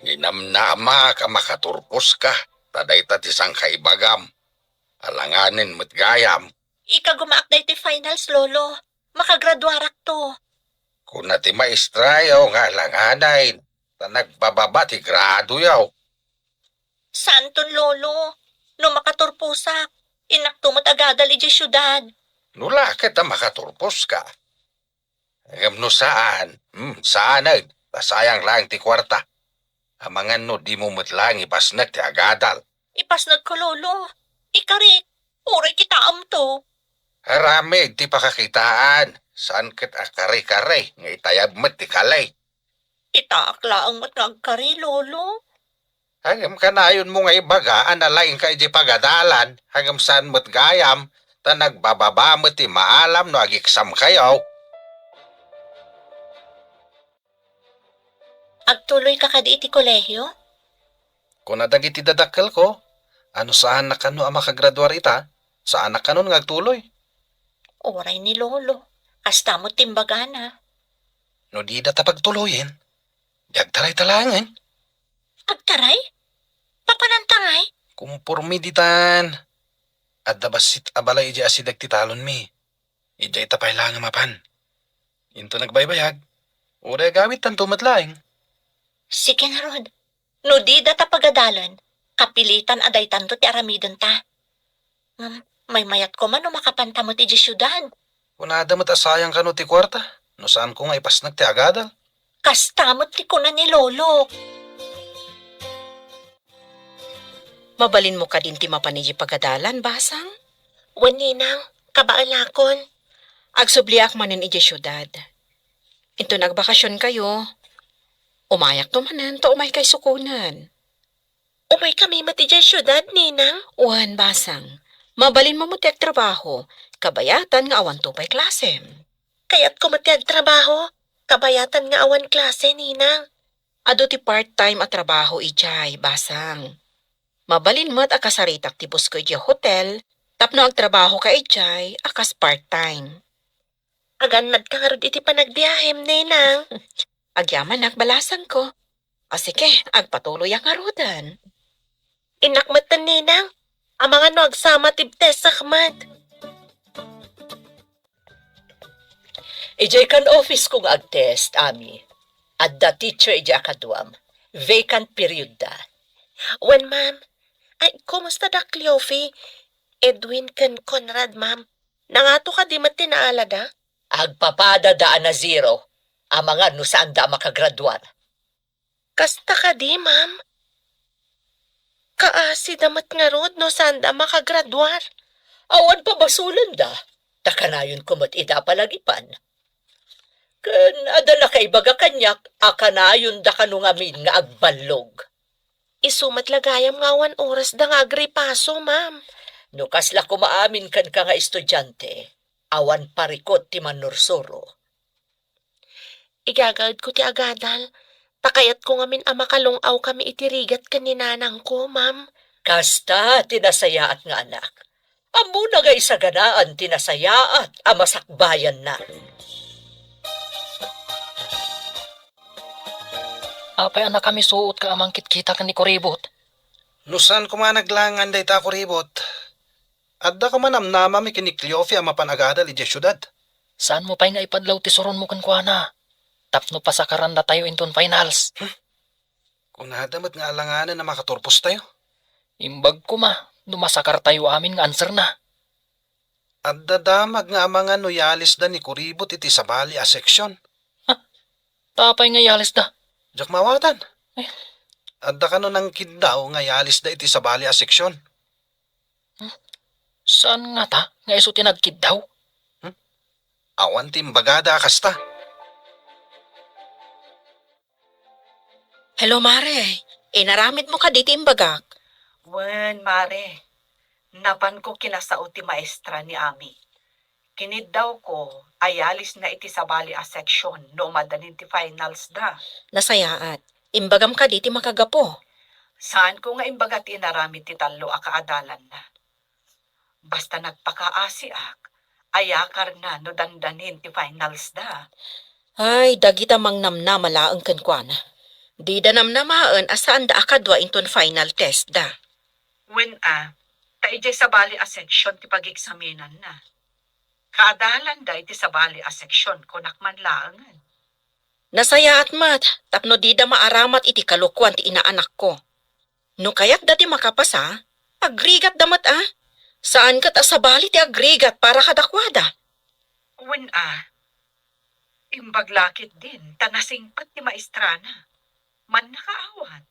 Ginamnama ka makaturpos ka. Taday isang kaibagam. Alanganin mo't gayam. Ika gumaak iti finals, lolo. Makagraduarak to. Kung nati maestra yaw nga alanganin. Ta nagbababa ti grado yaw. Santon, lolo. No makaturpusak, inaktumot agadal iti syudad. Nula kita makaturpos ka. Agam no saan? Saan? Pasayang lang ti kwarta. Amangan no di mo matlang ipasnak ti agadal. Ipasnag ko, lolo. Ikarik, uri kitaam to. Haramig ti pakakitaan. Saan kit akari-kari nga itayab mat ti kalay. Itaakla ang matngagkari, lolo. Hangam kanayon mo nga ibaga analaing ka iti pagadalan. Hangam saan mat gayam. Ta nagbababa mat ti maalam no agiksam kayaw. Agtuloy ka kadi iti kolehyo? Kung nadag iti dadakkel ko, ano saan na kano ang makagraduar ita? Saan na kanon nga agtuloy? Oray ni lolo. Hasta mo timbagana. No di data pagtuloyin. Diagtaray talangan. Agtaray? Papanantangay? Kumpurmi ditan. At dabasit abalay iji asidag ti talon mi. Ija itapay lang mapan. Into nagbaybayag. Uray gawit tan tumatlaing. Sige nga rod. No di data pagadalan, kapilitan aday tanto ti aramidon ta. May mayat ko man no makapanta mo ti di syudad. Kunada mo't asayang kano ti kwarta. No saan ko nga ipasnag ti agadal. Kastamot ti kunan ni lolo. Mabalin mo ka din ti mapaniji pagadalan, basang? Waninang, kabaalakon. Agsubliak manin iti syudad. Ito nagbakasyon kayo. Umayak to manan, to umay kay sukunan. Umay kami mati dyan syudad, ninang. Uwan, basang. Mabalin mo mutek trabaho. Kabayatan nga awan to pa'y klasem. Kaya't kumatiag trabaho. Kabayatan nga awan klase, ninang. Ado ti part-time at trabaho ijay, basang. Mabalin mo't akasaritak ti bus ko ijay hotel, tapno agtrabaho ka ijay, akas part-time. Aganad ka nga rod iti panagbiyahem, ninang. Agyaman nakbalasan ko. O sige, agpatuloy ang arudan. Inakmatan, ninang. Ang mga no agsama tibtes sakmat. Ijay kan office kong agtest, Ami. At the teacher ijay akaduam. Vacant period da. Wen, ma'am. Ay, kumusta da, Cleophie? Edwin kan Conrad, ma'am. Nangato ka di mat tinaalaga? Agpapada daan na zero. Ang mga no saan da makagraduar. Kasta ka di, ma'am. Kaasi damat nga rod no saan da makagraduar. Awan pa basulan da. Takanayon kumot ida palagipan. Kan ada na kaibaga kanyak, akanayon da kanungamin nga agbalog. Isumat lagayam nga 1 oras da nga agripaso, ma'am. No kasla kumaamin kan ka nga estudyante, awan parikot ti manursuro. Igagawid ko ti agadal. Takayat ko ngamin makalungaw kami itirigat kaninanang ko, ma'am. Kasta tinasayaat nga anak. Amo na gay sa ganaan tinasayaat amasakbayan na. Apay anak kami suot ka amang kita kan ni Kuribot. Nusan ko man naglangan day ta ko ribot. Adda ko man amnama mi kinikliyofi ang mapanagadal ije syudad. Saan mo pa'y nga ipadlaw ti suron mo kan kuana? Tapno pa sa karanda tayo inton finals. Kung nadamat nga alanganan na makaturpos tayo. Imbag ko ma, dumasakar tayo amin nga answer na. Adda damag nga mga noyalis da ni Kuribot iti sabali a seksyon. Tapay nga yalis da. Jak mawatan. Eh. Adda ka no ng kiddaw nga yalis da iti sabali a seksyon. Saan nga ta? Nga iso tinagkid daw? Awan timbagada kasta. Hello, Mare. Inaramid mo ka dito imbagak. Wen, mare. Napan ko kinasao ti maestra ni Ami. Kinid daw ko, ayalis na iti sabali a section no madanin ti finals da. Nasayaat. Imbagam ka dito makagapo. Saan ko nga imbagat inaramid ti talo a kaadalan na. Basta nagpakaasi ak, ayakar na no dandanin ti finals da. Ay, dagita mang namna malaang kankwana. Di da namnamaan asaan da akadwa inton final test da. Wen taijay sabali a section ti pag-examinan na. Kaadalan da iti sabali a section kunak man laangan. Nasayaat mat, tapno di da maaramat iti kalukwan ti inaanak ko. No kayak dati makapasa, agrigat damat Saan kat asabali ti agrigat para kadakwada? Wen imbaglakit din, tanasingpat ti maestrana. Man nakaawat.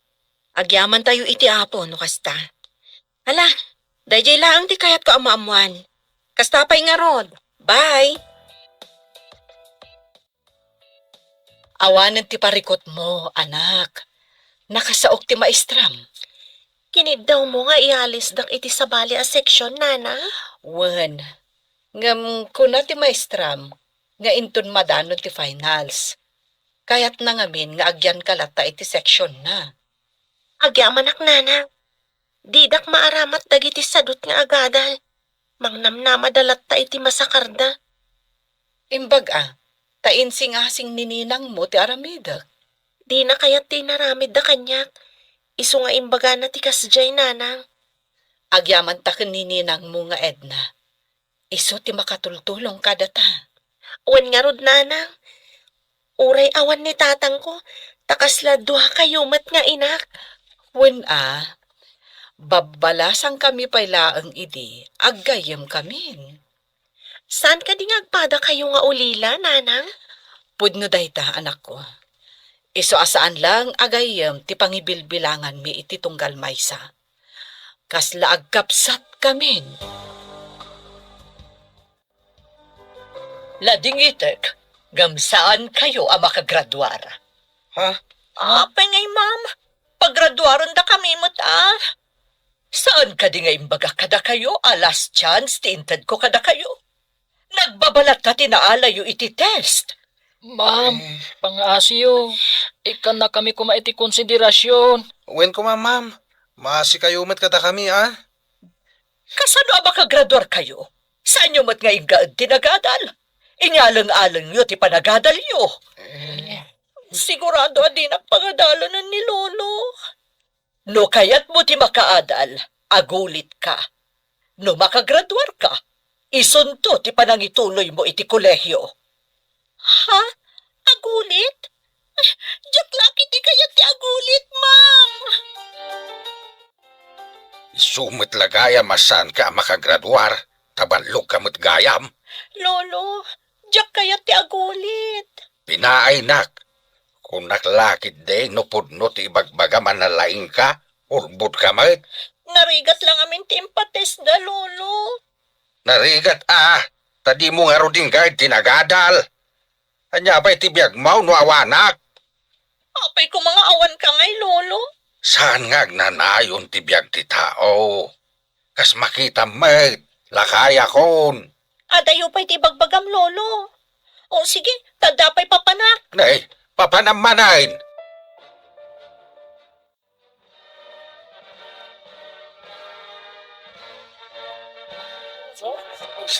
Agyaman tayo iti apo, no kasta. Hala, dayjay laang ti kayat ko amaamuan. Kasta pa'y nga rod. Bye! Awanan ti parikot mo, anak. Nakasaok ti maestram. Kinid daw mo nga ialis dak iti sabali a section, nana. Wen, ngam kuna ti maestram, nga inton madanon ti finals. Kayat na ngamin nga agyan kalata iti section na. Agyaman ak, nana. Didak maaramat dagiti sadot nga agadal. Mangnamna madalat ta iti masakarda. Imbag tainsing-asing nininang mo ti aramidak. Di na kayat tinaramid da kanyak. Isu nga imbaga na ti kasjay, nanang. Agyaman ta nininang mo nga Edna. Isu ti makatultulong kada ta. Wan nga rod, nanang. Uray awan ni tatang ko. Takasla duha kayo mat nga inak. Wen babalasang kami pailaang idi, aggayam kamin. Saan ka di ngagpada kayo nga ulila, nanang? Pudno dayta, anak ko. Iso asaan lang agayam ti pangibilbilangan mi iti tunggal maysa. Kasla agkapsat kamin. Ladingitek, gamsaan kayo ang makagradwar. Ha? Apay ngay, ma'am. Paggraduaron da kami mo't Saan ka di nga imbaga kada kayo? Last chance, tiintad ko kada kayo. Nagbabalat ka tinaalayo iti test. Ma'am, pang-asyo. Ikan na kami kuma iti konsiderasyon. Wen ko ma'am. Maasi kayo mat kata kami Kasano ba kagraduar kayo? Saan nyo mat nga ingaad tinagadal? Inyalang-alang nyo ti panagadal nyo. Sigurado di nagpagadalan ni Lolo. No kayat mo ti makaadal, agulit ka. No makagraduar ka, isunto ti panangituloy mo iti kolehyo. Ha? Agulit? Diyak laki ti kayat ti agulit, ma'am. Isumit lagayam asan ka makagraduar. Tabanlog kamot gayam. Lolo, diyak kayat ti agulit. Pinaay nak. Kung naklakit de, no pudno ti ibagbagaman na laing ka, urbot ka mat. Narigat lang amin ti impates da, Lolo. Narigat tadi mo nga roding guide tinagadal. Anya ba'y tibiyag mau no awanak? Apay ko mga awan ka ngay, Lolo. Saan nga agnanayon tibiyag ti tao? Kas makita mat, lakaya kon. Adayo pa'y ti bagbagam, Lolo. O sige, tadapay papanak. Nay, papanamanain.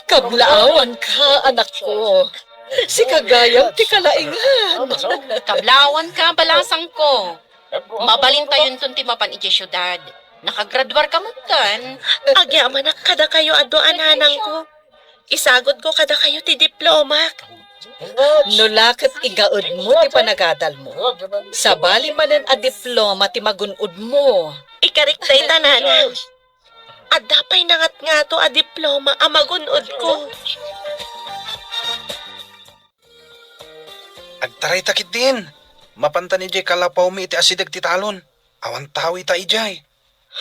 Kablaawan ka, anak ko. Si kagayam ti kalaingan. Kablawan ka, balasang ko. Mabalin tayo nun ti mapan iti syudad. Nakagraduar ka mo tan. Agyaman ak kada kayo ado ananang ko. Isagod ko kada kayo ti diploma. Nulakit igaod mo ti panagadal mo. Sabali manen a diploma ti magunod mo. Ikariktay tanana. At dapay nangat nga to a diploma a magunod ko. Agtaray takit din. Mapanta ni Jay kalapaw mi iti asidag ti talon. Awan tawi ta ijay.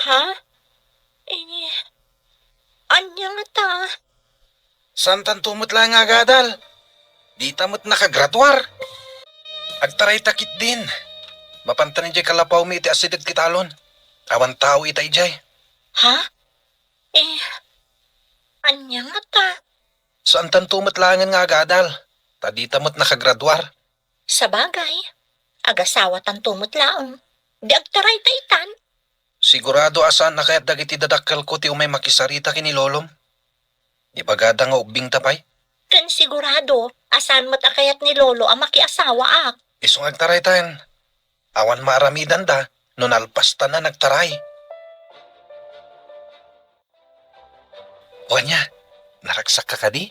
Ha? Anya nga ta? Santan tumot lang nga gadal. Di tamot nakagraduar. Agtaray takit din. Mapantan ijay kalapaw mi iti asidag ti talon. Awan tao ita ijay. Ha? Eh, anya nga ta? Saan tan tumatlangan nga agadal? Tadi tamot nakagradwar. Sa bagay, agasawa tan tumot laong. Di agtaray ta itan. Sigurado asan na kaya't dagiti dadakkel ko ti umay makisarita kini lolom. Ibagada nga ubing tapay. Kan sigurado, asan mo't akayat ni Lolo ang makiasawa ak. Isong agtaray tan. Awan maaramidan da, no nalpas ta na nagtaray. Wanya, naragsak ka di?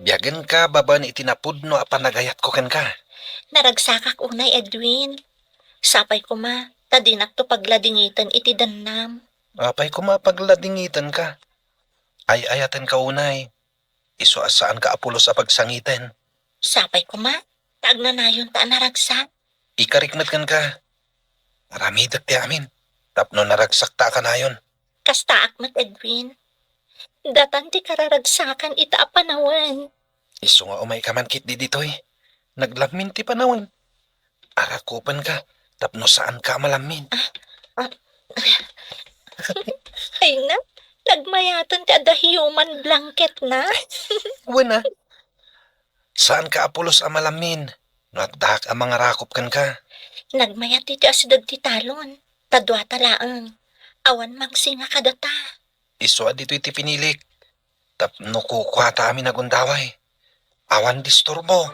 Biyagan ka baba ni itinapudno apan nagayat ko ken ka. Naragsakak unay, Edwin. Sapay ko ma, tadinak to pagladingitan iti danam. Apay kumapagladingitan ka. Ay ayatan ka unay. Iso asaan ka apulos sa pagsangitan. Sapay ko ma, tagnanayon ta naragsak. Ikarikmat kan ka. Marami ti amin. Tapno naragsak ta ka na yun. Kasta akmat, Edwin. Datan ti kararagsakan ita apanawan. Iso nga umay ka man kit di ditoy. Naglamin ti panawin. Arakupan ka. Tapno saan ka malamin. Ay na, nagmayatan ti ada human blanket na. Wala. Saan ka apulos ang malamin? Nagdahak ang mga rakop kan ka. Nagmayat ti asidag ti talon. Tadwa talaang. Awan magsinga kadata. Iso dito iti pinilik. Tapno kukuha ta amin nagundaway. Awan disturbo.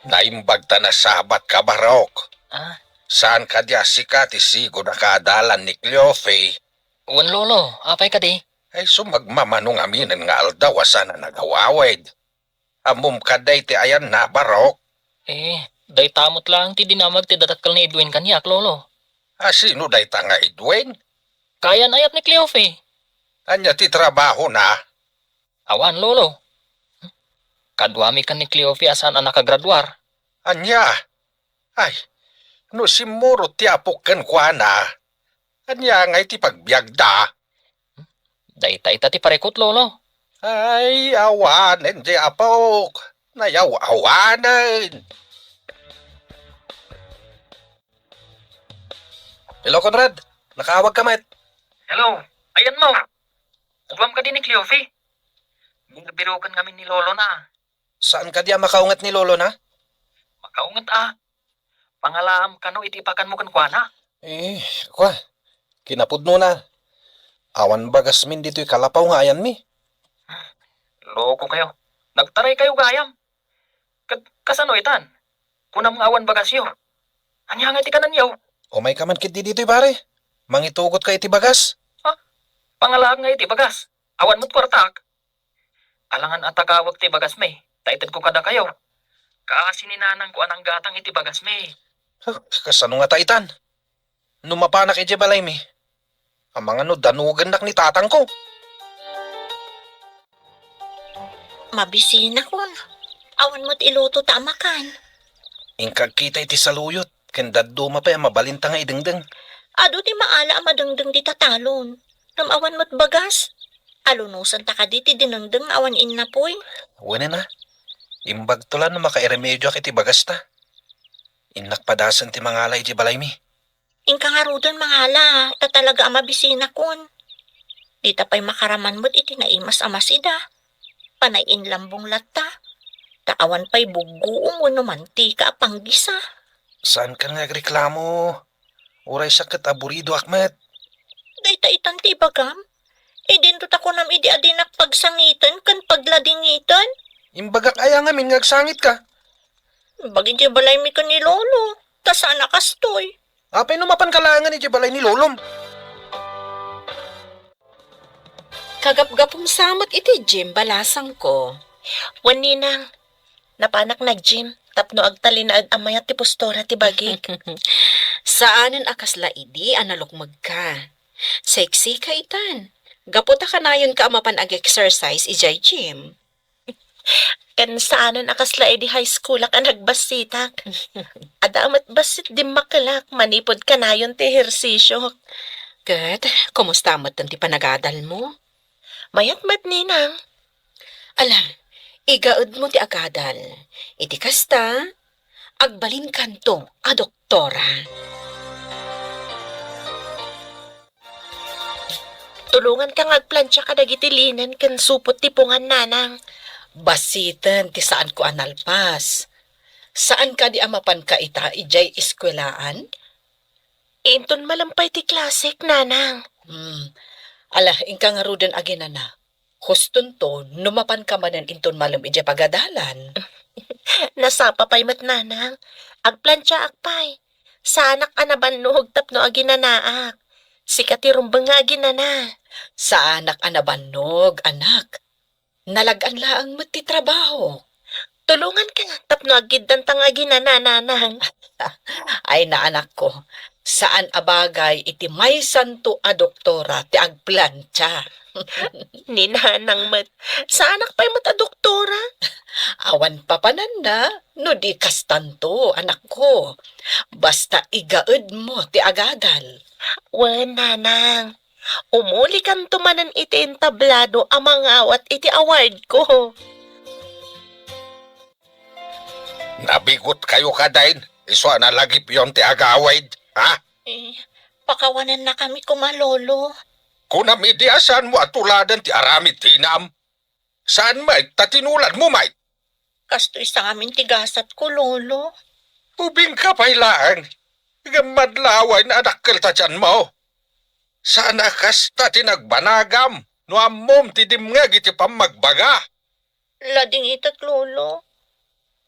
Naimbag ta na sabat ka barok. Ah, Saan ka diya sikat isigo na kaadalan ni Cleofe? uwan lolo, apay ka di? Ay sumagmamanong aminan nga aldaw asan na nagawawid. Amum ka day ti ayan na barok. Day tamot lang ti dinamag ti dadatkal ni Edwin kanyak, lolo. Sino day ta nga Edwin? Kayan ayat ni Cleofe. Anya ti trabaho na. Awan, lolo. Kadwami kan ni Cleofe asan ang nakagradwar. Anya? Ay, no simuro ti apokan kwa na. Anya nga iti pagbiagda. Day ta ti parekot, lolo. Ay, awanen di apok. Nayaw-awanen. Hello, Conrad. Nakaawag ka, mate. Hello, ayan mo. Agwam ka din ni Cleofe. Birukan kami ni lolo na. Saan ka diya makaungat ni Lolo na? Makaungat Pangalam kano itipakan mo kan kuana. Kwa. Kinapudno na. Awan bagas min dito'y kalapaw nga ayan mi. Loko kayo. Nagtaray kayo gayam. Kasano itan? Kunam nga awan bagasyo. Anya nga iti kanan yaw. O may kaman kit di dito'y pare. Mangitugot ka iti bagas. Pangalaan nga iti bagas. Awan mo't kwartak. Alangan atagawag ti bagas me. Taitad ko kada kayo. Kaasininanang ko anang gatang iti bagas me. Kasano nga taitan? Numapanak iti balay mi. Ang mga no danugan nak ni tatang ko. Mabisina kun. Awan mo't iluto ta amakan. Ingkag kita iti saluyot. Kendad duma pa yung mabalinta nga idengdeng. Ado di maala amadengdeng di tatalon. Namawan mo't bagas. Alunusan ta ka di ti dinengdeng awan innapoy. Wala na. Imbag tulan na makairemedyo ak iti bagas ta. Inak padasan ti mangalay iti balay mi. Ingka nga rudan mangala. Ta talaga amabisina kun. Di ta pa'y makaraman mo't iti naimas amasida. Panayin lambong lata. Taawan pa'y bugo mo naman ti ka apanggisa. Saan ka nga reklamo? Uray sakit aburido akmet. Dayta itan ti bagam. Dinto ta ko nam idi adinak pagsangitan kan pagladingitan. Imbagak aya nga min ngagsangit ka. Bagay di balay mi ka ni Lolo. Ta sana kastoy. Apay numapan kalangan iti balay ni Lolom. Kagap-gapong samot iti Jim, balasang ko. Wan ninang, napanak na Jim, tapno agtali na amayat ti postora ti bagik. Saanen akasla idi, analukmag ka. Sexy ka itan. Gaputa ka na yun ka amapan ag-exercise ijay Jim. Kan saanan akasla di high school ak nagbasitak. Ada amat basit di makalak, manipod ka na yun ti ehersisyo. Good. Kumusta amat ti panagadal mo? Mayat mat ninang. Alam, Igaod mo ti agadal. Iti kasta, agbalin kanto a doktora. Tulungan kang agplansya ka dagiti linen ken supot tipungan nanang. Basitan ti saan ko analpas. Saan ka di amapan ka ita ijay eskwelaan? Inton malampay ti klasik nanang. Ala, ingka nga ruden agina na. Huston to, numapan ka manan inton malam ijay pagadalan. Nasapa pay mat nanang. Agplansya akpay. Sa anak anaban nuhog tapno aginanaak. Sikati rumbang nga aginana. Sa anak anabanog, anak. Nalagan laang ti trabaho. Tulungan ka nga tapno agiddan tang aginana nanang. Ay na anak ko, saan abagay iti may santo a doktora ti agplantya. Ni nanang mat. Sa anak pay mat a doktora. Awan papanan na, no di kastanto, anak ko. Basta igaed mo ti agadal. Wen nanang. Umuli kan tumanan iti entablado amang awat iti award ko. Nabigot kayo kadain. Iswa na lagip yon ti agawaid. Ha? Pakawanan na kami kumalolo. Kung namidiasan mo at tuladan ti aramid tinam. Saan may tatinulad mo may? Kasto isang amin tigasat ko, lolo. Ubing ka pailaan. Gamadlaway na adakkel ta dyan mo. Sana kasta tinagbanagam. No amom ti dimngag iti pamagbaga. Lading itat, lolo.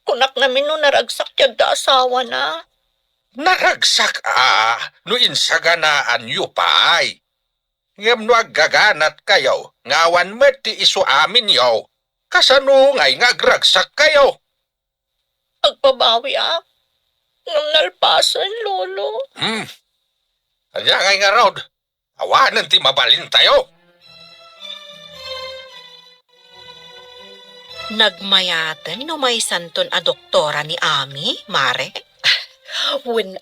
Kunak namin no naragsak yag da asawa na. Naragsak no insaganaan yu pay. Ngam no aggaganat kayo, ngawan met ti isu amin yaw. Kasanungay nga agragsak kayo. Agpabawi Ngam nalpasan, lolo. Anya ngay nga raw, awanan ti mabalin tayo. Nagmayatan no may santon a doktora ni Ami, mare? Wen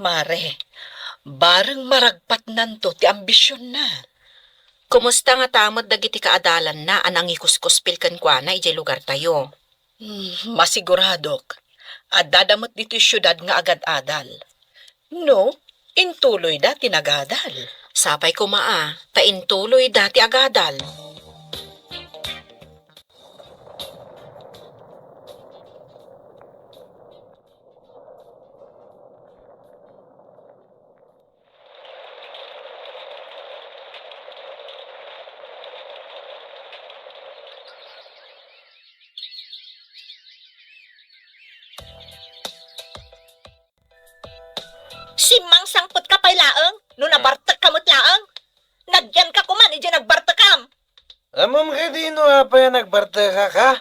mare. Bareng maragpat nanto ti ambisyon na. Kumusta nga tamad dagiti kaadalan na anang ikuskuspil kan kwa na ijay lugar tayo? Masiguradok. At dadamot dito syudad nga agad-adal. No, intuloy da tinagadal. Sapay ko taintuloy dati agadal. Simang sangpot ka pay laeng, no nabartak kamot laeng. Nagyan ka kuman, ije nagbartakam. Amom ka di no apa yan nagbarta ka?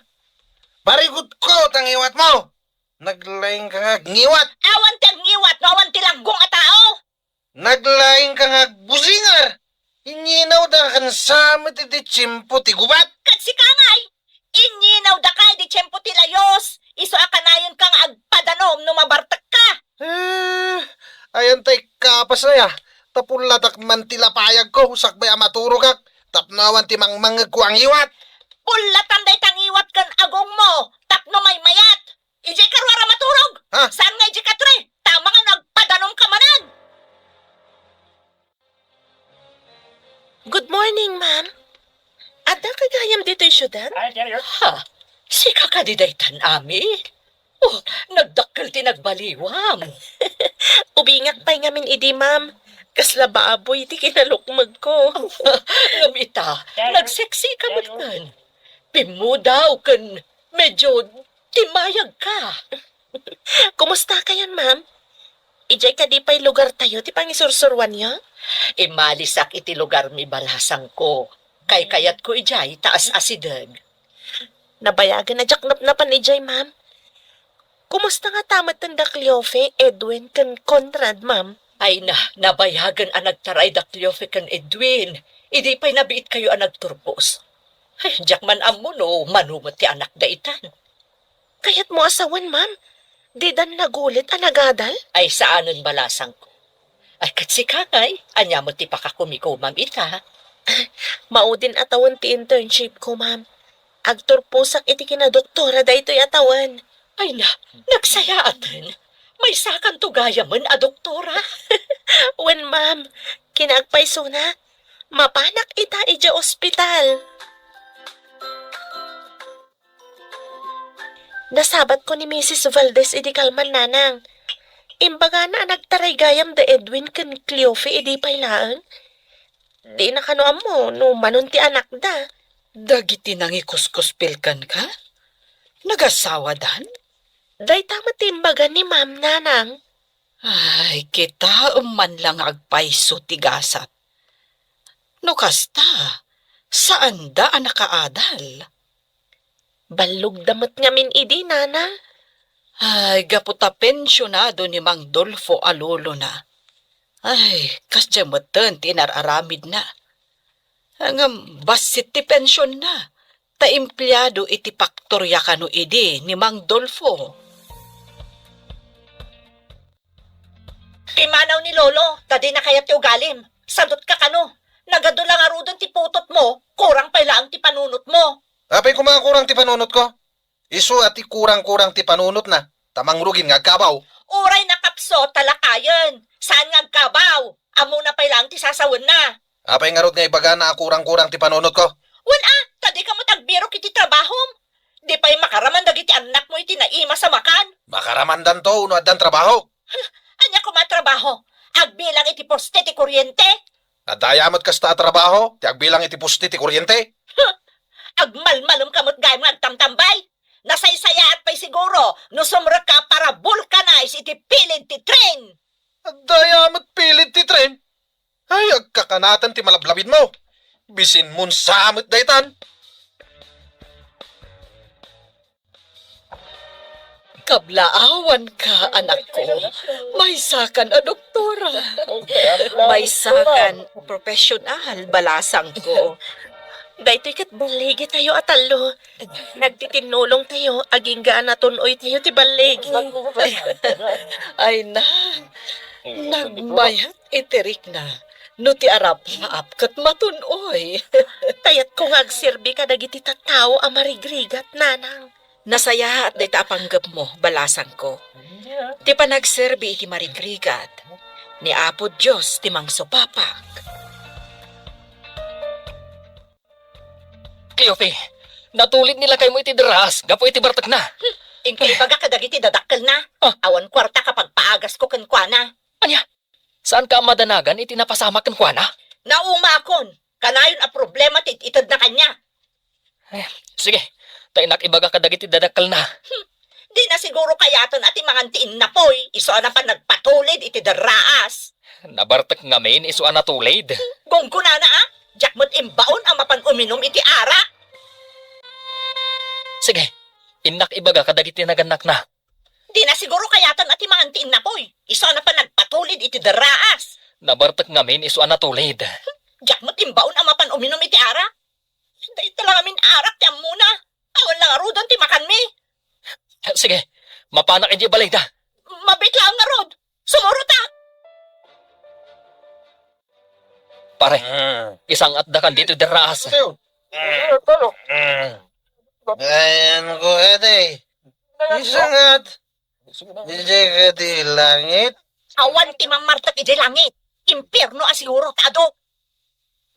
Barigot ko tangiwat mo. Naglaing ka nga ngiwat. Awan ti ngiwat, no awan ti laggong a tao. Naglaing ka nga busingar. Inyinaw da kan samit iti tsimpo ti gubat. Kat si kangay, inyinaw da kay di tiyempo ti layos. Iso akanayon kang agpadanom no mabartak ka. Ayan tay kapas na ya. Tapulatak man tilapayag ko. Sakbay amaturog kak. Tapnawan ti mangmangag ko ang iwat. Pulatan day tangiwat kan agong mo. Tapno may mayat. Ije karwara maturog. Ha? Saan nga ije katre? Tama nga nagpadanom ka manan. Good morning, ma'am. Ada kagayam dito yung syudad? Ha? Si kakadidaytan ami? Oh, nagdakkel ti nagbaliwam. Ubingak pa'y ngamin idi, ma'am. Kasla baboy ti kinalukmag ko. Ngamita, nagseksi ka man. Pimudaw kan medyo timayag ka. Kumusta kayon, ma'am? Ijay ka di pa'y lugar tayo, ti pangisursurwan niyo? Imalisak iti lugar mi balasang ko. Kay kayat ko ijay taas asidag. Nabayagan na jaknap na panijay, ma'am. Kumusta nga tamat ng Dakliofe, Edwin, kan Conrad, ma'am? Ay nabayagan ang nagtaray Dakliofe kan Edwin. Idi pa'y nabiit kayo ang nagturpos. Ay, jakman amo no, manumot ti anak da itan. Kayat mo asawan, ma'am. Di dan nagulit ang nagadal? Ay saanon balasang ko. Ay katsi kangay, anya mo ti pakakumiko, ma'am ita. Maudin atawan ti internship ko, ma'am. Agturpusak iti kinadoktora daytoy atawan. Ay na, nagsaya atin. May sakan to gayaman a doktora. Wen ma'am, kinagpayso na. Mapanak ita ija ospital. Nasabat ko ni Mrs. Valdez idi kalman nanang. Imbaga na nagtaray gayam da Edwin ken Cleofe idi pailaan. Di na kanoam mo no manunti anak da. Dagiti nang ikuskuspilkan ka? Nagasawa dan? Day tama timbaga ni ma'am nanang. Ay, kita man lang agpaiso tigasat. No kasta, saan da ang nakaadal? Balog damot ngamin idi nana. Ay, gaputa pensyonado ni Mang Dolfo Alolo na. Ay, kasyamutan tinararamid na. Ang basit ti pensyon na. Ta empleyado iti paktorya kano idi ni Mang Dolfo. Kimanaw ni Lolo, tadi na kayat ti ugalim. Sandot ka kano. Nagado lang arudon ti putot mo, kurang pailaang ti panunot mo. Apay kumakurang ti panunot ko. Isu at ti kurang-kurang ti panunot na. Tamang rugin nga kabaw. Uray na kapso, talakayan. Saan nga agkabaw? Amo na pailaang ti sasawan na. Apay nga rod nga ibaga na kurang-kurang ti panunot ko. Tadi ka mo tagbiro kiti trabahom. Di pa'y makaraman dagiti anak mo iti naima sa makan. Makaramandan to, uno at dan trabaho. Anya ko matrabaho? Agbilang iti poste ti kuryente? Nadayamot kasta trabaho, ti agbilang iti pusti ti kuryente. Agmalmalom kamot gayam nga agtamtambay. Nasaysaya at pa'y siguro no sumra ka para vulcanize iti pilid ti tren. Nadayamot pilit ti tren. Ay, agkakanatan ti malablabid mo. Bisin mun samot daytan. Kablaawan ka, anak ko. May sakan a doktora. May sakan, profesional, balasang ko. Daytoy kat baligi tayo atalo. Nagtitinulong tayo, aging gaan na tunoy tayo ti baligi. Ay na, nagbayat itirik na. No ti arap maap kat matunoy. Tayat kung agsirbi ka dagiti tattao a marigrigat nanang. Nasaya at dayta apanggap mo, balasang ko. Ti panagserbi iti marigrigat. Ni Apo Diyos ti mangsupapak. Cleofe, natulid nila kay mo iti deras, gapo iti bartak na. Ingkay baga kadagiti dadakkel na. Awan kwarta kapag paagas ko kenkwana. Anya, saan ka madanagan iti napasama kan kuana? Naumakon. Kanayon a problema ti itad na kanya. Sige, tayo nakibaga kadagiti dadakal na. Di na siguro kayaton at imangantiin na poy. Iso na pa nagpatulid iti daraas. Nabartak ngamin iso anatulid. Gungkuna na Jakmot imbaon ang mapan uminom iti ara. Sige, inak ibaga kadagiti naganak na. Di na siguro kayaton at imangantiin na poy. Iso na pa nagpatulid iti daraas. Nabartak ngamin iso anatulid. Jakmot imbaon ang mapan uminom iti ara. Dahil talang amin arak ti muna. Awan lang arudan ti makan mi. Sige, mapanak iti balay da. Mabitlaan nga rod. Sumuro ta. Pare, isang atdakan dito deras. Ayan ko ete. Isangat. Hindi ka di langit. Awan ti mamartak iti langit. Impierno asiguro tado.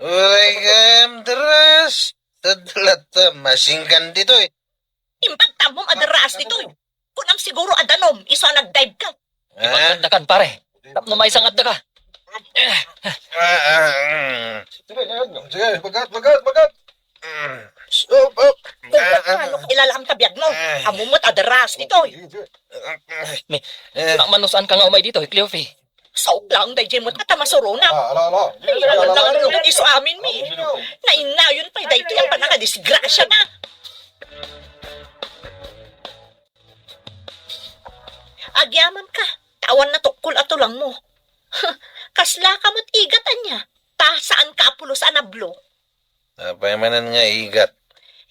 Uray kayam teras. Tadlat masingkan dito eh. Impagtamom adaraas dito. Kunam siguro adanom. Iso nagdive ka. Ipagkandakan pare. Tapno may isang atda ka. Sige, bagat. Stop. Ano ilalam tabiyag mo? Amumot adaras dito. Manusan ka nga umay dito, Cleofe. Saog lang day jemot at tamasuro na. Ala. Lang iso amin mi. Nainayon pa dito yung panakadisgrasya na. Agyaman ka. Tawan na tukol ato lang mo. Kasla ka mo't igatan niya. Ta saan ka apulos anablo? Napayamanan nga igat.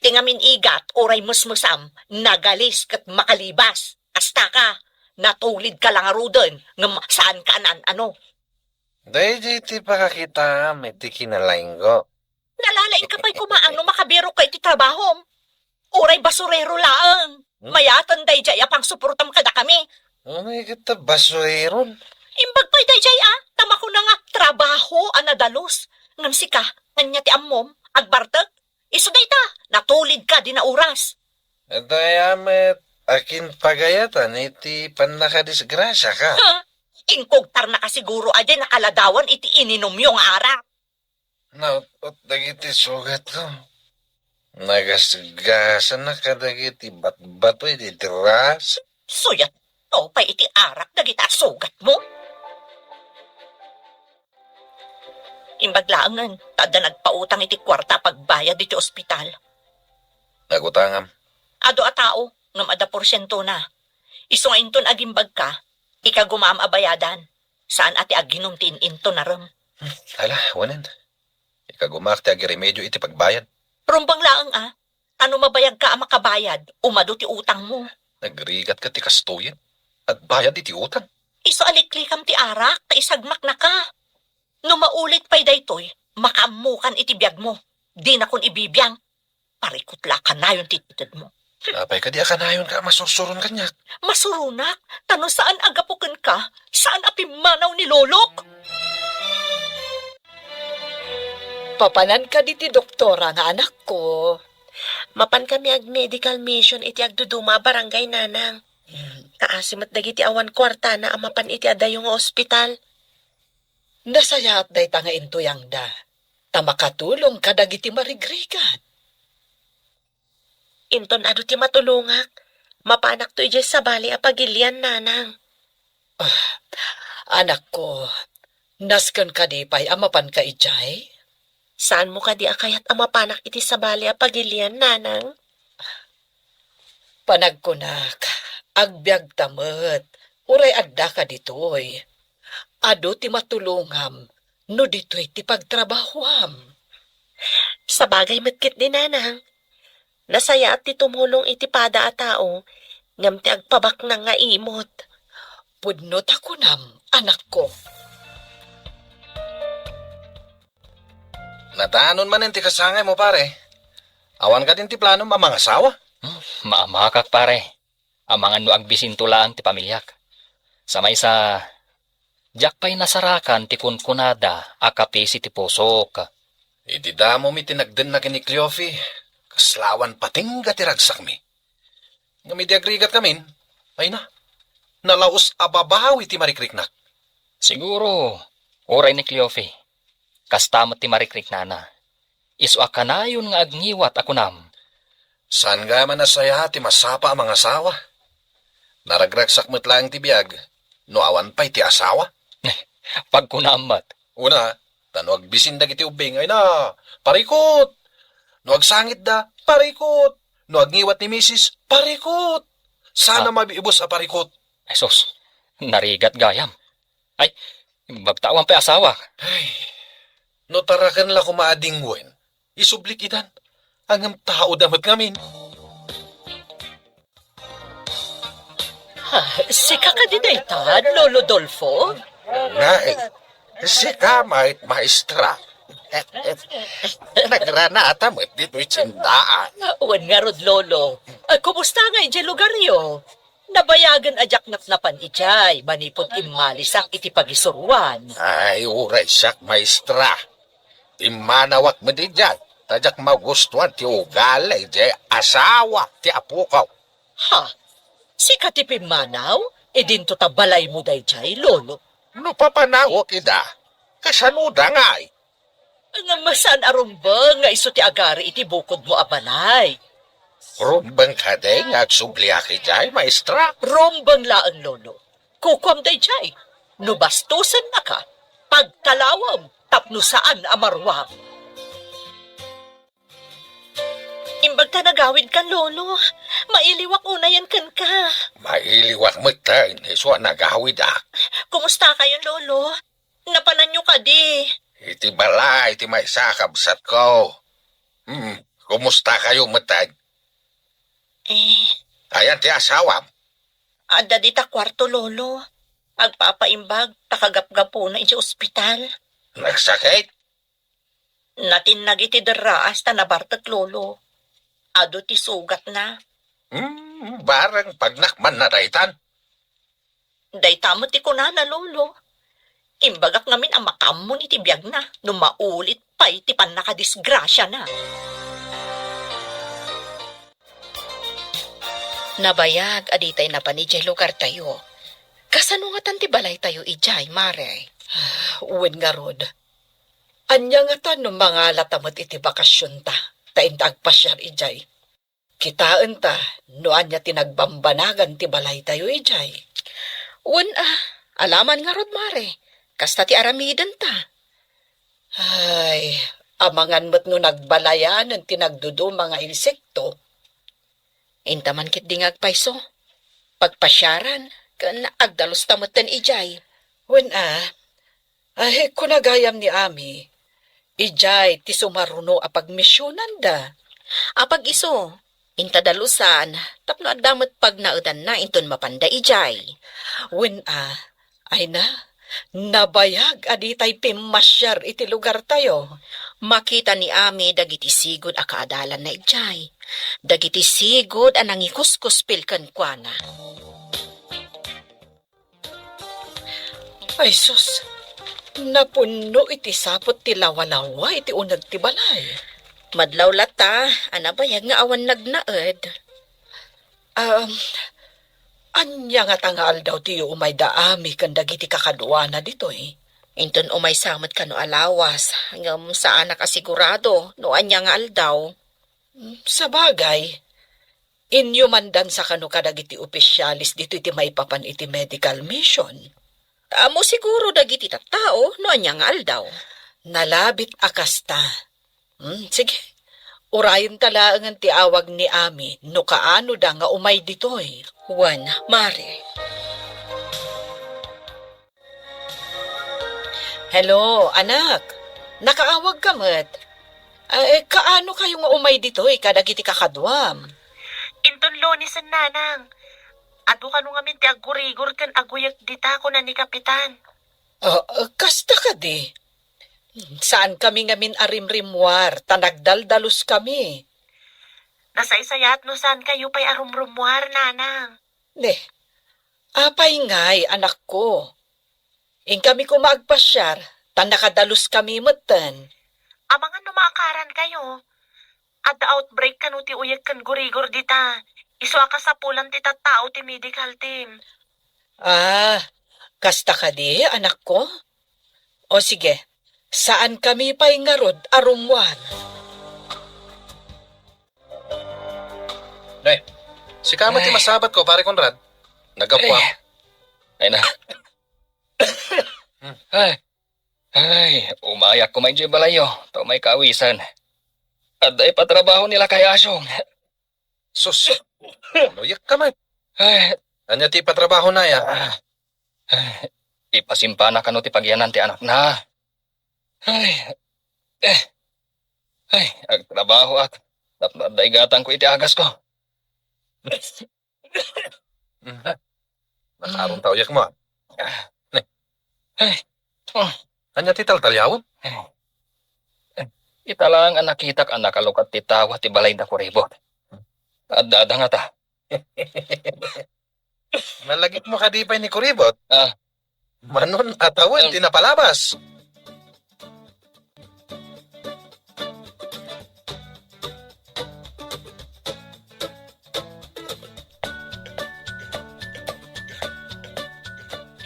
Tingamin igat, oray musmusam, nagalis kat makalibas. Asta ka, natulid ka lang arudon, ngam saan ka ano. Dahil di pakakita, may ti kinalain ko. Nalalain ka pa'y kumaang no makabiro ka iti trabahom. Uray basurero laang. Mayatan day jay apang suportam kada kami. May kita basueron. Imbag pa'y day jay tama ko na nga trabaho anadalos. Ngam si ka, nganya ti ammom, agbartag. Iso day ta, natulid ka di na oras. Ito yamet, akin pagayatan, iti panakadisgrasya ka. Ha? Ingkogtar na kasiguro aday nakaladawan iti ininom yung ara. Naut dagiti sugat ko. Nagasgasan na kadagiti bat-bato iti tiras. Suyat to pa iti arak dagita sugat mo. Imbaglaangan, tada nagpautang iti kwarta pagbayad iti ospital. Nagutangam. Ado a tao, ngam ada porsyento na. Iso nga inton agimbag ka, ikagumam abayadan. Saan ati aginuntin into na ram. Hala, wanan. Ikagumakti agi remedyo iti pagbayad. Rumbang laang ano mabayag ka makabayad, umado ti utang mo. Nagrigat ka ti kastuyin. At bayad iti utang. Iso aliklikam ti arak, ta isagmak na ka. No maulit pa'y daytoy, makamukan iti biyag mo. Di na kun ibibiyang. Parikutla ka na yung tititid mo. Napay ka di akanayon ka, masusuron kanyak. Masurunak, tanong saan agapukan ka, saan apimanaw ni Lolok? Papanan ka di ti doktora nga anak ko. Mapan kami ag medical mission iti agduduma barangay nanang. Kaasimat dagiti awan kwarta na amapan iti adayong ospital. Nasayat day ta nga intuyang da. Tamakatulong ka dagiti marigrigan. Inton ado ti matulungak. Mapanak to ije sa bali a pagilian nanang. Anak ko, nasken ka di pa'y amapan ka ijay? Saan mo ka di akayat amapanak iti sa bali a pagilian nanang? Panagkunak, agbyag tamet, uray adda ka ditoy. Ado ti matulungam, no ditoy ti pagtrabahuam. Sa bagay matkit di nanang. Nasaya at ti tumulong iti pada a tao, ngam ti agpabak na nga imot. Pudnot ako nam, anak ko. Natanon man ti kasangay mo pare. Awan ka din ti plano mamangasawa. Maamakak pare. Amangan no agbisintulaan ti pamilyak. Samay sa jak pa'y nasarakan ti kunkunada akapisi ti pusok. Iti damo mi tinagden na kini Cleofi. Kaslawan pating gatiragsak mi. Ngami di agrigat kamin. Ay na. Nalaos ababawi ti marikriknak. Siguro, oray ni Cleofe. Kastamot ti marikrik nana. Isu akanayon nga agniwat ako nam. Saan nga man nasaya ti masapa ang mga asawa? Naragragsak mo't lang ti biyag. No awan pa'y ti asawa. Pagkunamat. Una, tanuag bisindag iti ubing. Ay na, parikot. No agsangit da, parikot. No agniwat ni Mrs., parikot. Sana mabiibos a parikot. Ay sus, narigat gayam. Ay, bagtawan pa asawa. Ay, no tarakan la kumaadingwen. Isublik idan. Ang tao damat ngamin. Si kakadinaytad, Lolo Dolfo? Nay, si kamait maestra. Nagranata mo dito'y tsindaan. Uwan nga rod, Lolo. Kumusta nga iti lugaryo? Nabayagan ajak natnapan ijay, manipot imalisak iti pagisuruan. Ay, uray sak maestra. Imanawak mo di dyan. Tajak magustuhan ti ugalay di asawa ti apukaw. Ha? Si katipin manaw? Dinto tabalay mo day jay, Lolo. No papanaw kida. Kasanuda nga ay. Nga masan arumba nga iso ti agari iti bukod mo abalay. Rumbang ka day nga agsubliya ki jay, maestra. Rombang laang, Lolo. Kukwam day jay. Nubastusan na ka. Pagkalawam, tapno saan amarwam. Imbag ka nagawid kan, Lolo. Mailiwak unayan kan ka. Mailiwak mo tayo, niswa nagawid ah. Kumusta kayo, Lolo? Napanan nyo ka di. Iti bala, iti may sakabsat ko. Kumusta kayo matay? Ayan ti asawam. Ada di ta kwarto, Lolo. Agpapaimbag, takagap-gapo na iti ospital. Nagsakit? Natin nagiti daraas ta nabartag, Lolo. Ado ti sugat na. Barang pagnakman na daytan. Day tamo ti kunana, lolo. Imbagak namin ang makamon iti biyag na. No maulit pa iti pan nakadisgrasya na. Nabayag aditay na panijay lugar tayo. Kasano nga tanti balay tayo ijay, mare? Uwin nga rod. Anya nga ta no mga latamot iti bakasyon ta. Taindag pasyar ijay. Kitaan ta, no anya tinagbambanagan ti balay tayo ijay. Alaman nga rod, mare. Kasta ti aramidan ta. Ay, amangan mo't no nagbalayan ng tinagdudo mga insekto. Intaman kit dingag paiso. Pagpasyaran, kan agdalos tamutan ijay. Ay, kunagayam ni Ami. Ijay, ti sumaruno apag misyonan da. Apag iso, intadalusan, tapno adamot pag naudan na inton mapanda ijay. Ay nabayag aditay pimasyar iti lugar tayo. Makita ni Ami dagiti sigod a kaadalan na ijay. Dagiti sigod a nangikuskuspil kan kuana. Ay sus, napuno iti sapot ti lawalawa iti unag ti balay. Madlaw lata, anabayag nga awan nagnaed. Anya nga tangal daw ti umay daami kan dagiti kakadwana ditoy. Inton umay samot ka no alawas, ngam saan nakasigurado, no anya nga aldaw. Sa bagay, inyo mandan sa kano kadagiti opisyalis dito iti maipapan iti medical mission. Amo siguro dagiti tattao, no anya nga aldaw. Nalabit akasta. Sige, urayon talaangan ti awag ni Ami, no kaano da nga umay ditoy. Mare. Hello, anak. Nakaawag ka mat. Kaano kayo nga umay ditoy kadagiti kakadwam? Inton lonisan nanang. Ado ka nung amin ti agurigor kan aguyak dita ko na ni Kapitan. Kasta ka di. Saan kami ngamin arimrimwar, tanagdaldalos kami. Nasa isayat no saan kayo pa'y arumrumwar, nanang. Apay ngay, anak ko. In kami kumagpasyar, tanakadalos kami matan. Amangan numaakaran kayo. At the outbreak kanu ti uyag kan gurigor dita. Iswa ka sa pulan ti tattao ti medical team. Kasta ka di, anak ko? O sige, saan kami pa'y ngarod arumwan? Nay, si Kama ti masabat ko, pare Conrad. Nagapwa. Ay na. Umayak ko may balayo. To may kawisan. At ay patrabaho nila kay Asyong. Sus, loyak ka man. Ay, Anya ti patrabaho na ya. Ipasimpa na kano ti pagyanan ti anak na. Agtrabaho at daigatan ko iti agas ko. Nasarong taoyak mo. Anya ti taltalyawon? Ita lang ang nakitak ang nakalukat ti tawa ti balay na kuribot. At dada nga ta. Malagit mo kadipay ni Kuribot. Manon atawan, tinapalabas.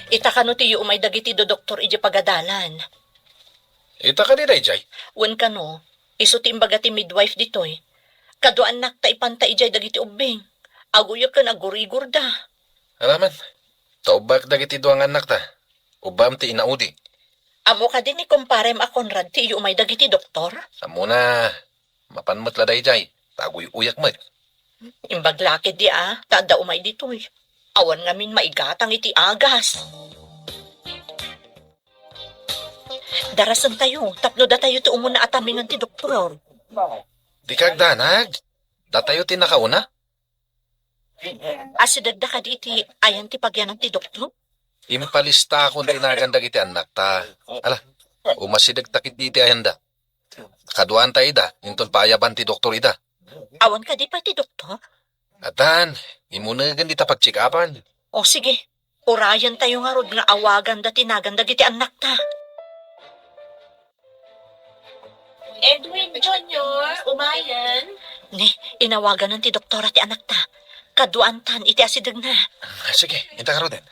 Ita kanu ti umay dagiti do doktor iji pagadalan. Ita ka di Jay. Wen kanu, iso ti imbaga ti midwife ditoy. Kado anak ta ipanta ijay dagiti ubing. Aguyok ka nagurigor da. Alaman, taubak dagiti duang anak ta. Ubam ti inaudi. Amo ka din ni kumparem a Conrad ti umay dagiti doktor. Amo na, mapanmat la Jay. Tagoy uyak mo. Imbag lakid di tada umay ditoy. Awan ngamin maigatang iti agas. Darasan tayo, tapno da tayo ti umuna atamingan ti doktor. Di kagdanag. Datayo ti nakauna. Asidagda ka di iti ayan ti pagyanan ti doktor. Impalista akong tinagan dagiti anak ta. Ala, umasidag takit di iti ayanda. Kaduan ta ida, inton paayaban ti doktor ida. Awan ka di pa ti doktor? Atan, imuna gandi ta pagtsikapan. O sige, orayan tayo nga rod nga awagan da tinagan dagiti anak ta. Edwin Jr., umayan. Ni, inawagan ng ti doktora ti anak ta. Kaduantan iti asidag na. Sige, inta ka din.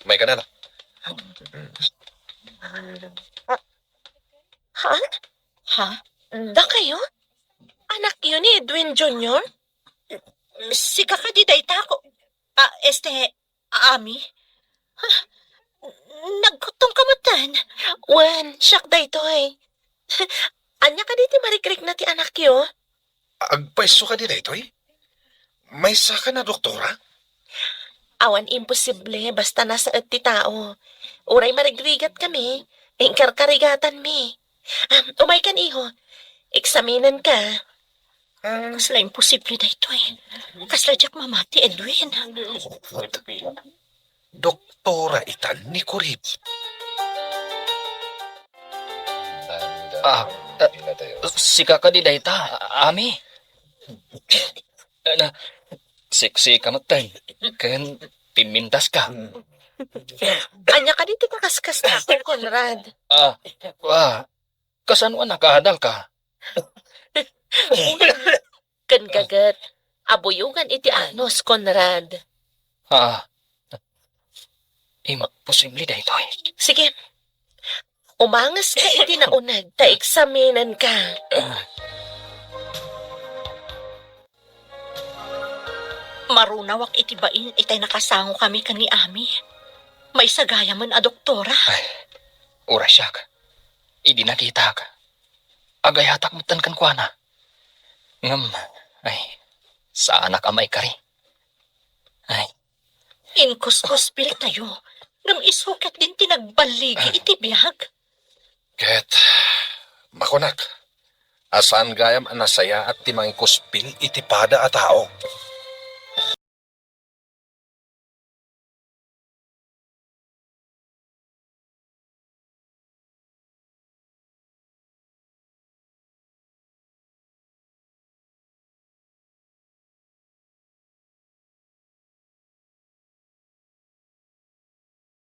May ka na na. Ha? Ha? Da kayo? Anak yun ni Edwin Jr.? Si kakadiday ta ko. Ami? Ha? Nagkutong kamutan. Wen, siyak da ito eh. Anya ka diti marikrik na ti anak yo? Agpaiso ka din ito eh. May saka na doktora? Awan imposible, basta nasa ti tao. Uray marigrigat kami, ingkar-karigatan mi. Umay kan iho, eksaminan ka. Kasla imposible na ito eh. Kasla jak mamati, Edwin. Doktora itan ni Kurip. Sika ka di dayta, ami. Na, siksi ka matay. Kan pimintas ka. Anya ka diti kakaskas na ako, Conrad. Kasano nakahadal ka? Kan gagat, abuyugan iti anos, Conrad. Imposible dayto eh. Sige, umangas ka iti naunag, ta eksaminan ka. Marunawak iti bain, itay nakasango kami kan ni Ami. May sagaya man a doktora. Ura siyak. Idi nakita ka. Agayatak mutan kan kwa na. Ngam, sa anak amay kari. Inkus-kus pilit tayo. Ngam isukat din tinagbaligi iti biyag. Ket, makunak. Asaan gayam anasaya at timang kuspil iti pada a tao.